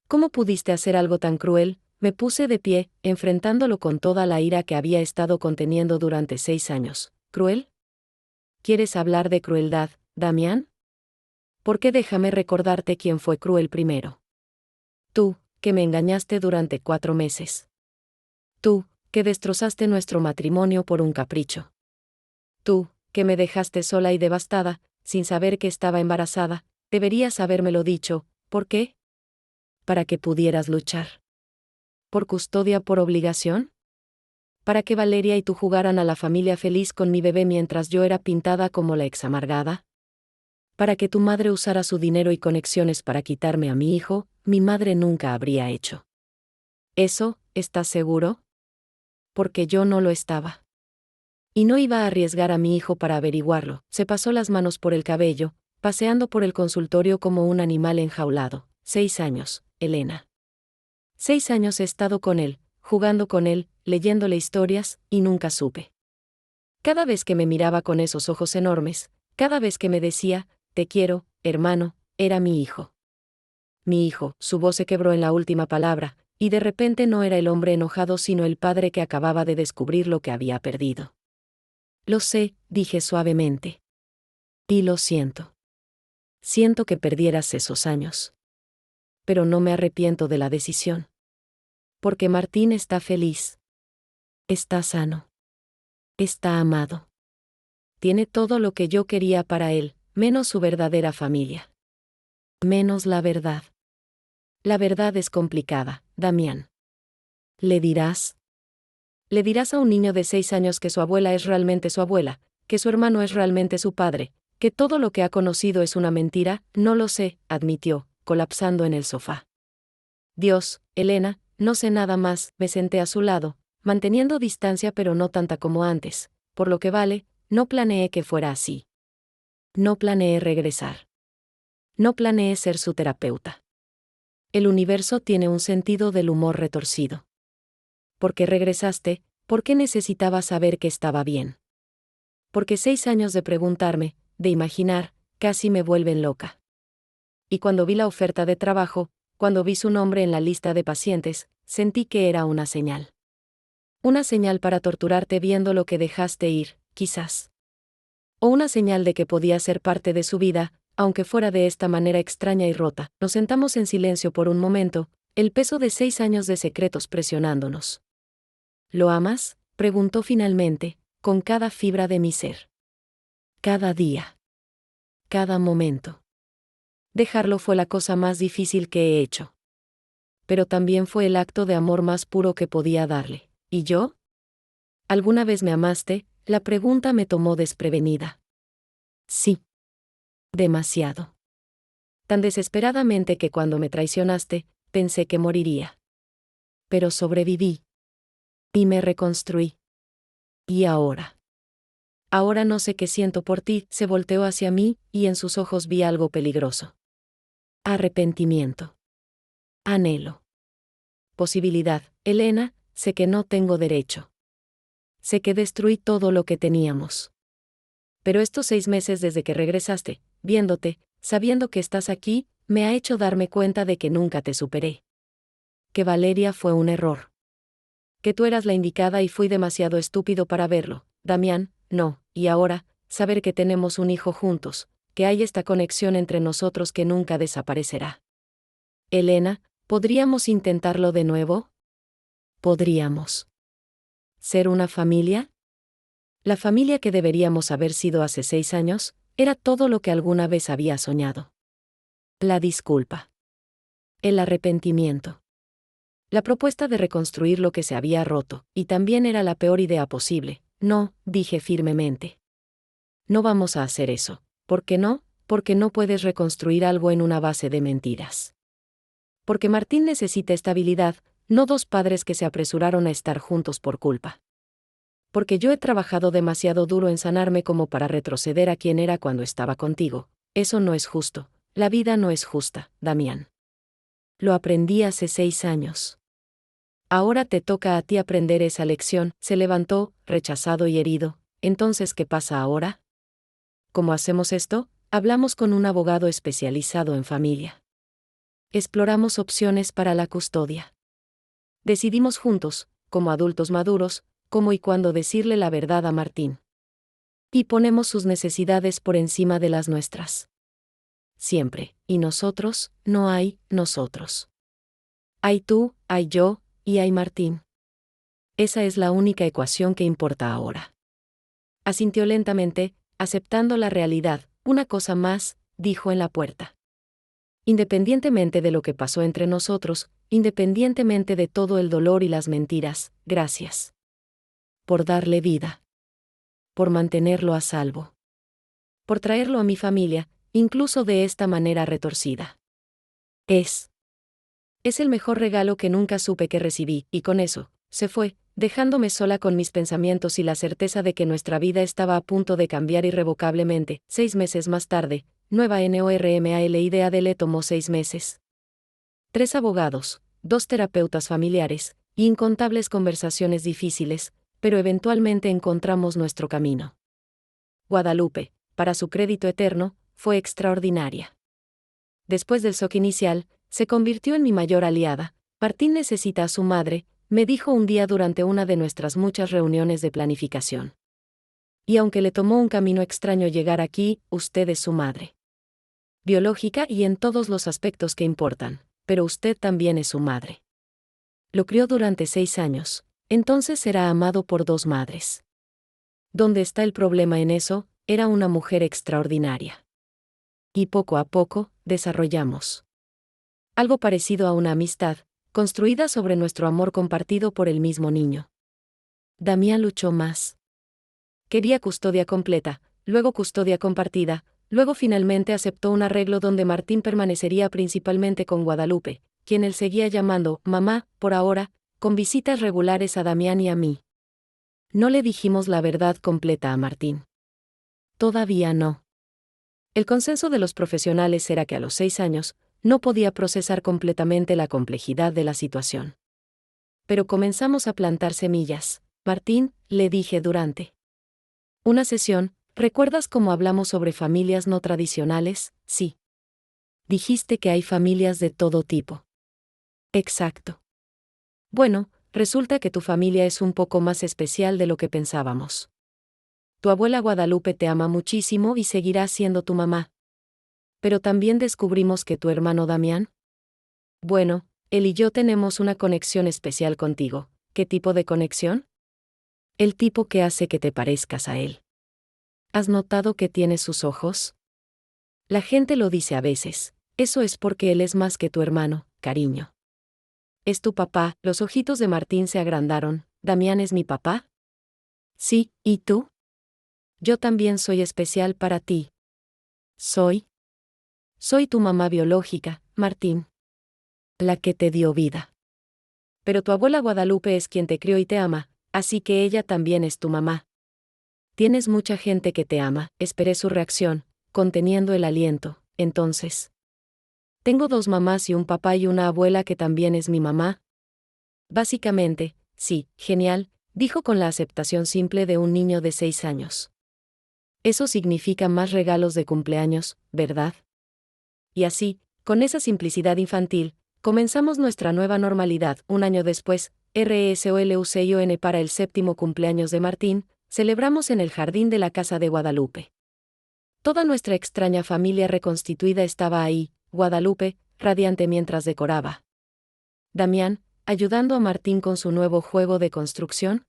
¿Cómo pudiste hacer algo tan cruel? Me puse de pie, enfrentándolo con toda la ira que había estado conteniendo durante 6 años. ¿Cruel? ¿Quieres hablar de crueldad, Damián? Porque déjame recordarte quién fue cruel primero. Tú, que me engañaste durante 4 meses. Tú, que destrozaste nuestro matrimonio por un capricho. Tú, que me dejaste sola y devastada, sin saber que estaba embarazada, deberías habérmelo dicho. ¿Por qué? Para que pudieras luchar. ¿Por custodia por obligación? Para que Valeria y tú jugaran a la familia feliz con mi bebé mientras yo era pintada como la ex amargada. Para que tu madre usara su dinero y conexiones para quitarme a mi hijo, mi madre nunca habría hecho. ¿Eso, estás seguro? Porque yo no lo estaba. Y no iba a arriesgar a mi hijo para averiguarlo. Se pasó las manos por el cabello, paseando por el consultorio como un animal enjaulado. 6 años, Elena. 6 años he estado con él, jugando con él, leyéndole historias, y nunca supe. Cada vez que me miraba con esos ojos enormes, cada vez que me decía, te quiero, hermano, era mi hijo. Mi hijo, su voz se quebró en la última palabra, y de repente no era el hombre enojado sino el padre que acababa de descubrir lo que había perdido. Lo sé, dije suavemente. Y lo siento. Siento que perdieras esos años. Pero no me arrepiento de la decisión. Porque Martín está feliz. Está sano. Está amado. Tiene todo lo que yo quería para él, menos su verdadera familia. Menos la verdad. La verdad es complicada, Damián. ¿Le dirás? Le dirás a un niño de 6 años que su abuela es realmente su abuela, que su hermano es realmente su padre, que todo lo que ha conocido es una mentira. No lo sé, admitió, colapsando en el sofá. Dios, Elena, no sé nada más. Me senté a su lado, manteniendo distancia pero no tanta como antes. Por lo que vale, no planeé que fuera así. No planeé regresar. No planeé ser su terapeuta. El universo tiene un sentido del humor retorcido. ¿Por qué regresaste? ¿Por qué necesitaba saber que estaba bien? Porque 6 años de preguntarme, de imaginar, casi me vuelven loca. Y cuando vi la oferta de trabajo, cuando vi su nombre en la lista de pacientes, sentí que era una señal. Una señal para torturarte viendo lo que dejaste ir, quizás. O una señal de que podía ser parte de su vida, aunque fuera de esta manera extraña y rota. Nos sentamos en silencio por un momento, el peso de 6 años de secretos presionándonos. ¿Lo amas?, preguntó finalmente, con cada fibra de mi ser. Cada día. Cada momento. Dejarlo fue la cosa más difícil que he hecho. Pero también fue el acto de amor más puro que podía darle. ¿Y yo? ¿Alguna vez me amaste? La pregunta me tomó desprevenida. Sí. Demasiado. Tan desesperadamente que cuando me traicionaste, pensé que moriría. Pero sobreviví. Y me reconstruí. ¿Y ahora? Ahora no sé qué siento por ti. Se volteó hacia mí, y en sus ojos vi algo peligroso. Arrepentimiento. Anhelo. posibilidad, Elena, sé que no tengo derecho. Sé que destruí todo lo que teníamos. Pero estos 6 meses desde que regresaste, viéndote, sabiendo que estás aquí, me ha hecho darme cuenta de que nunca te superé. Que Valeria fue un error. Que tú eras la indicada y fui demasiado estúpido para verlo, Damián, no, y ahora, saber que tenemos un hijo juntos, que hay esta conexión entre nosotros que nunca desaparecerá. Elena, ¿podríamos intentarlo de nuevo? ¿Podríamos ser una familia? La familia que deberíamos haber sido hace 6 años, era todo lo que alguna vez había soñado. La disculpa. El arrepentimiento. La propuesta de reconstruir lo que se había roto, y también era la peor idea posible. No, dije firmemente. No vamos a hacer eso. ¿Por qué no? Porque no puedes reconstruir algo en una base de mentiras. Porque Martín necesita estabilidad, no 2 padres que se apresuraron a estar juntos por culpa. Porque yo he trabajado demasiado duro en sanarme como para retroceder a quien era cuando estaba contigo. Eso no es justo. La vida no es justa, Damián. Lo aprendí hace 6 años. Ahora te toca a ti aprender esa lección. Se levantó, rechazado y herido. Entonces, ¿qué pasa ahora? ¿Cómo hacemos esto? Hablamos con un abogado especializado en familia. Exploramos opciones para la custodia. Decidimos juntos, como adultos maduros, cómo y cuándo decirle la verdad a Martín. Y ponemos sus necesidades por encima de las nuestras. Siempre, y nosotros, no hay nosotros. Hay tú, hay yo, y hay Martín. Esa es la única ecuación que importa ahora. Asintió lentamente, aceptando la realidad. Una cosa más, dijo en la puerta. Independientemente de lo que pasó entre nosotros, independientemente de todo el dolor y las mentiras, gracias. Por darle vida. Por mantenerlo a salvo. Por traerlo a mi familia, incluso de esta manera retorcida. Es el mejor regalo que nunca supe que recibí, y con eso, se fue, dejándome sola con mis pensamientos y la certeza de que nuestra vida estaba a punto de cambiar irrevocablemente. 6 meses más tarde, nueva NORMALIDA le tomó 6 meses. 3 abogados, 2 terapeutas familiares, y incontables conversaciones difíciles, pero eventualmente encontramos nuestro camino. Guadalupe, para su crédito eterno, fue extraordinaria. Después del shock inicial, se convirtió en mi mayor aliada. Martín necesita a su madre, me dijo un día durante una de nuestras muchas reuniones de planificación. Y aunque le tomó un camino extraño llegar aquí, usted es su madre. Biológica y en todos los aspectos que importan, pero usted también es su madre. Lo crió durante 6 años, entonces será amado por 2 madres. ¿Dónde está el problema en eso? Era una mujer extraordinaria. Y poco a poco, desarrollamos algo parecido a una amistad, construida sobre nuestro amor compartido por el mismo niño. Damián luchó más. Quería custodia completa, luego custodia compartida, luego finalmente aceptó un arreglo donde Martín permanecería principalmente con Guadalupe, quien él seguía llamando mamá, por ahora, con visitas regulares a Damián y a mí. No le dijimos la verdad completa a Martín. Todavía no. El consenso de los profesionales era que a los 6 años, no podía procesar completamente la complejidad de la situación. Pero comenzamos a plantar semillas. Martín, le dije durante una sesión, ¿recuerdas cómo hablamos sobre familias no tradicionales? Sí. Dijiste que hay familias de todo tipo. Exacto. Bueno, resulta que tu familia es un poco más especial de lo que pensábamos. Tu abuela Guadalupe te ama muchísimo y seguirá siendo tu mamá. Pero también descubrimos que tu hermano Damián. Bueno, él y yo tenemos una conexión especial contigo. ¿Qué tipo de conexión? El tipo que hace que te parezcas a él. ¿Has notado que tiene sus ojos? La gente lo dice a veces. Eso es porque él es más que tu hermano, cariño. ¿Es tu papá? Los ojitos de Martín se agrandaron. ¿Damián es mi papá? Sí, ¿y tú? Yo también soy especial para ti. Soy tu mamá biológica, Martín. La que te dio vida. Pero tu abuela Guadalupe es quien te crió y te ama, así que ella también es tu mamá. Tienes mucha gente que te ama, esperé su reacción, conteniendo el aliento. Entonces, tengo 2 mamás y un papá y una abuela que también es mi mamá. Básicamente, sí, genial, dijo con la aceptación simple de un niño de 6 años. Eso significa más regalos de cumpleaños, ¿verdad? Y así, con esa simplicidad infantil, comenzamos nuestra nueva normalidad. Un año después, RSOLUCION para el 7º cumpleaños de Martín, celebramos en el jardín de la casa de Guadalupe. Toda nuestra extraña familia reconstituida estaba ahí, Guadalupe, radiante mientras decoraba. Damián, ayudando a Martín con su nuevo juego de construcción.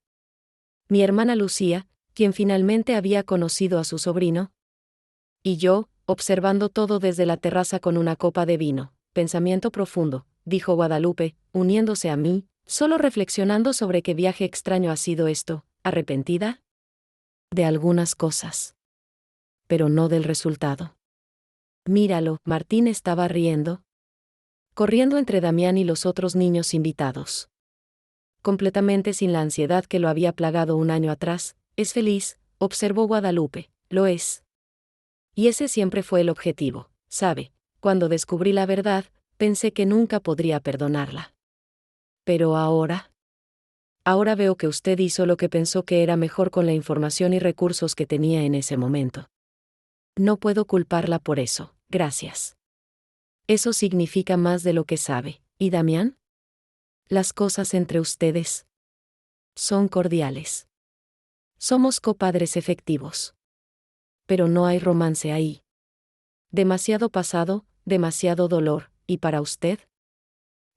Mi hermana Lucía, quien finalmente había conocido a su sobrino. Y yo, observando todo desde la terraza con una copa de vino. Pensamiento profundo, dijo Guadalupe, uniéndose a mí, solo reflexionando sobre qué viaje extraño ha sido esto. ¿Arrepentida? De algunas cosas. Pero no del resultado. Míralo, Martín estaba riendo. Corriendo entre Damián y los otros niños invitados. Completamente sin la ansiedad que lo había plagado un año atrás, es feliz, observó Guadalupe, lo es. Y ese siempre fue el objetivo, ¿sabe? Cuando descubrí la verdad, pensé que nunca podría perdonarla. Pero ahora veo que usted hizo lo que pensó que era mejor con la información y recursos que tenía en ese momento. No puedo culparla por eso, gracias. Eso significa más de lo que sabe. ¿Y Damián? Las cosas entre ustedes son cordiales. Somos copadres efectivos. Pero no hay romance ahí. Demasiado pasado, demasiado dolor, ¿y para usted?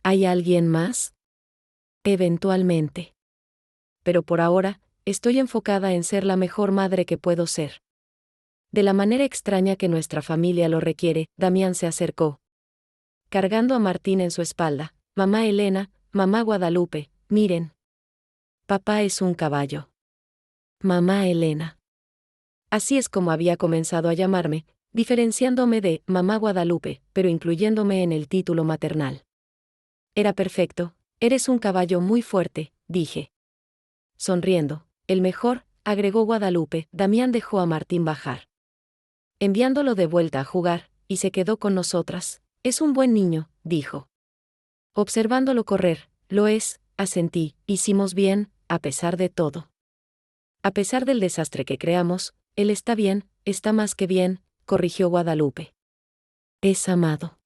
¿Hay alguien más? Eventualmente. Pero por ahora, estoy enfocada en ser la mejor madre que puedo ser. De la manera extraña que nuestra familia lo requiere, Damián se acercó. Cargando a Martín en su espalda, mamá Elena, mamá Guadalupe, miren. Papá es un caballo. Mamá Elena. Así es como había comenzado a llamarme, diferenciándome de mamá Guadalupe, pero incluyéndome en el título maternal. Era perfecto, eres un caballo muy fuerte, dije. Sonriendo, el mejor, agregó Guadalupe. Damián dejó a Martín bajar. Enviándolo de vuelta a jugar, y se quedó con nosotras. Es un buen niño, dijo. Observándolo correr, lo es, asentí, hicimos bien, a pesar de todo. A pesar del desastre que creamos, él está bien, está más que bien, corrigió Guadalupe. Es amado.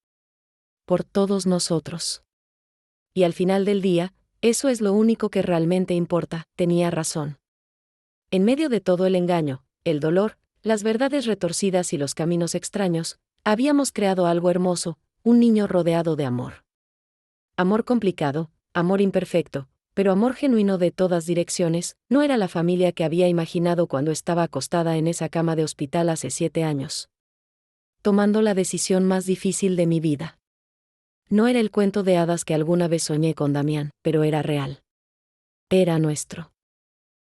Por todos nosotros. Y al final del día, eso es lo único que realmente importa, tenía razón. En medio de todo el engaño, el dolor, las verdades retorcidas y los caminos extraños, habíamos creado algo hermoso, un niño rodeado de amor. Amor complicado, amor imperfecto, pero amor genuino de todas direcciones. No era la familia que había imaginado cuando estaba acostada en esa cama de hospital hace 7 años. Tomando la decisión más difícil de mi vida. No era el cuento de hadas que alguna vez soñé con Damián, pero era real. Era nuestro.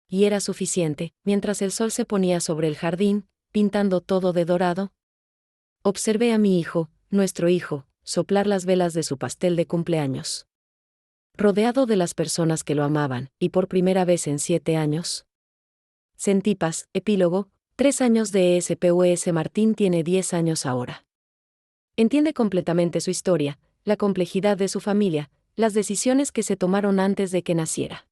Y era suficiente, mientras el sol se ponía sobre el jardín, pintando todo de dorado. Observé a mi hijo, nuestro hijo, soplar las velas de su pastel de cumpleaños. Rodeado de las personas que lo amaban, y por primera vez en 7 años. Sentí paz. Epílogo, 3 años de ESPUS. Martín tiene 10 años ahora. Entiende completamente su historia, la complejidad de su familia, las decisiones que se tomaron antes de que naciera.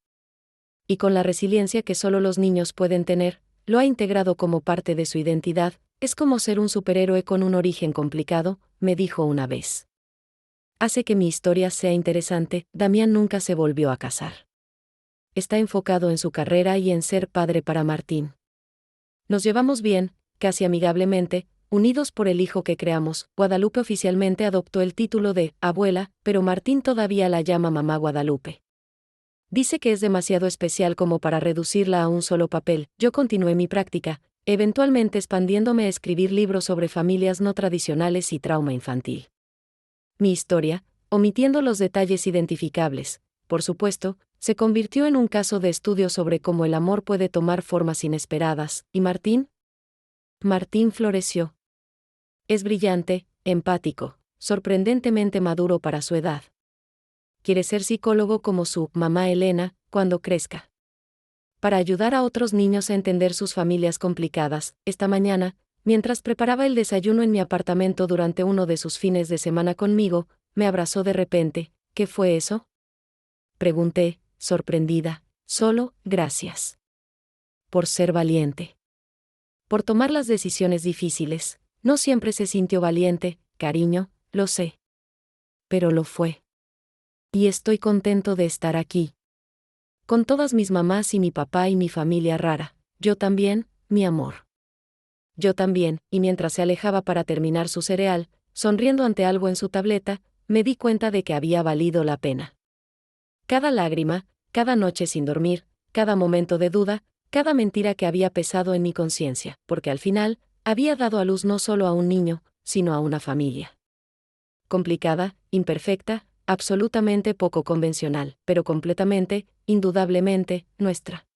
Y con la resiliencia que solo los niños pueden tener, lo ha integrado como parte de su identidad. Es como ser un superhéroe con un origen complicado, me dijo una vez. Hace que mi historia sea interesante. Damián nunca se volvió a casar. Está enfocado en su carrera y en ser padre para Martín. Nos llevamos bien, casi amigablemente, unidos por el hijo que creamos. Guadalupe oficialmente adoptó el título de abuela, pero Martín todavía la llama mamá Guadalupe. Dice que es demasiado especial como para reducirla a un solo papel. Yo continué mi práctica, eventualmente expandiéndome a escribir libros sobre familias no tradicionales y trauma infantil. Mi historia, omitiendo los detalles identificables, por supuesto, se convirtió en un caso de estudio sobre cómo el amor puede tomar formas inesperadas. ¿Y Martín? Martín floreció. Es brillante, empático, sorprendentemente maduro para su edad. Quiere ser psicólogo como su mamá Elena, cuando crezca. Para ayudar a otros niños a entender sus familias complicadas, esta mañana, mientras preparaba el desayuno en mi apartamento durante uno de sus fines de semana conmigo, me abrazó de repente. ¿Qué fue eso? Pregunté, sorprendida. Solo, gracias. Por ser valiente. Por tomar las decisiones difíciles. No siempre se sintió valiente, cariño, lo sé. Pero lo fue. Y estoy contento de estar aquí. Con todas mis mamás y mi papá y mi familia rara. Yo también, mi amor. Yo también, y mientras se alejaba para terminar su cereal, sonriendo ante algo en su tableta, me di cuenta de que había valido la pena. Cada lágrima, cada noche sin dormir, cada momento de duda, cada mentira que había pesado en mi conciencia, porque al final, había dado a luz no solo a un niño, sino a una familia. Complicada, imperfecta, absolutamente poco convencional, pero completamente, indudablemente, nuestra.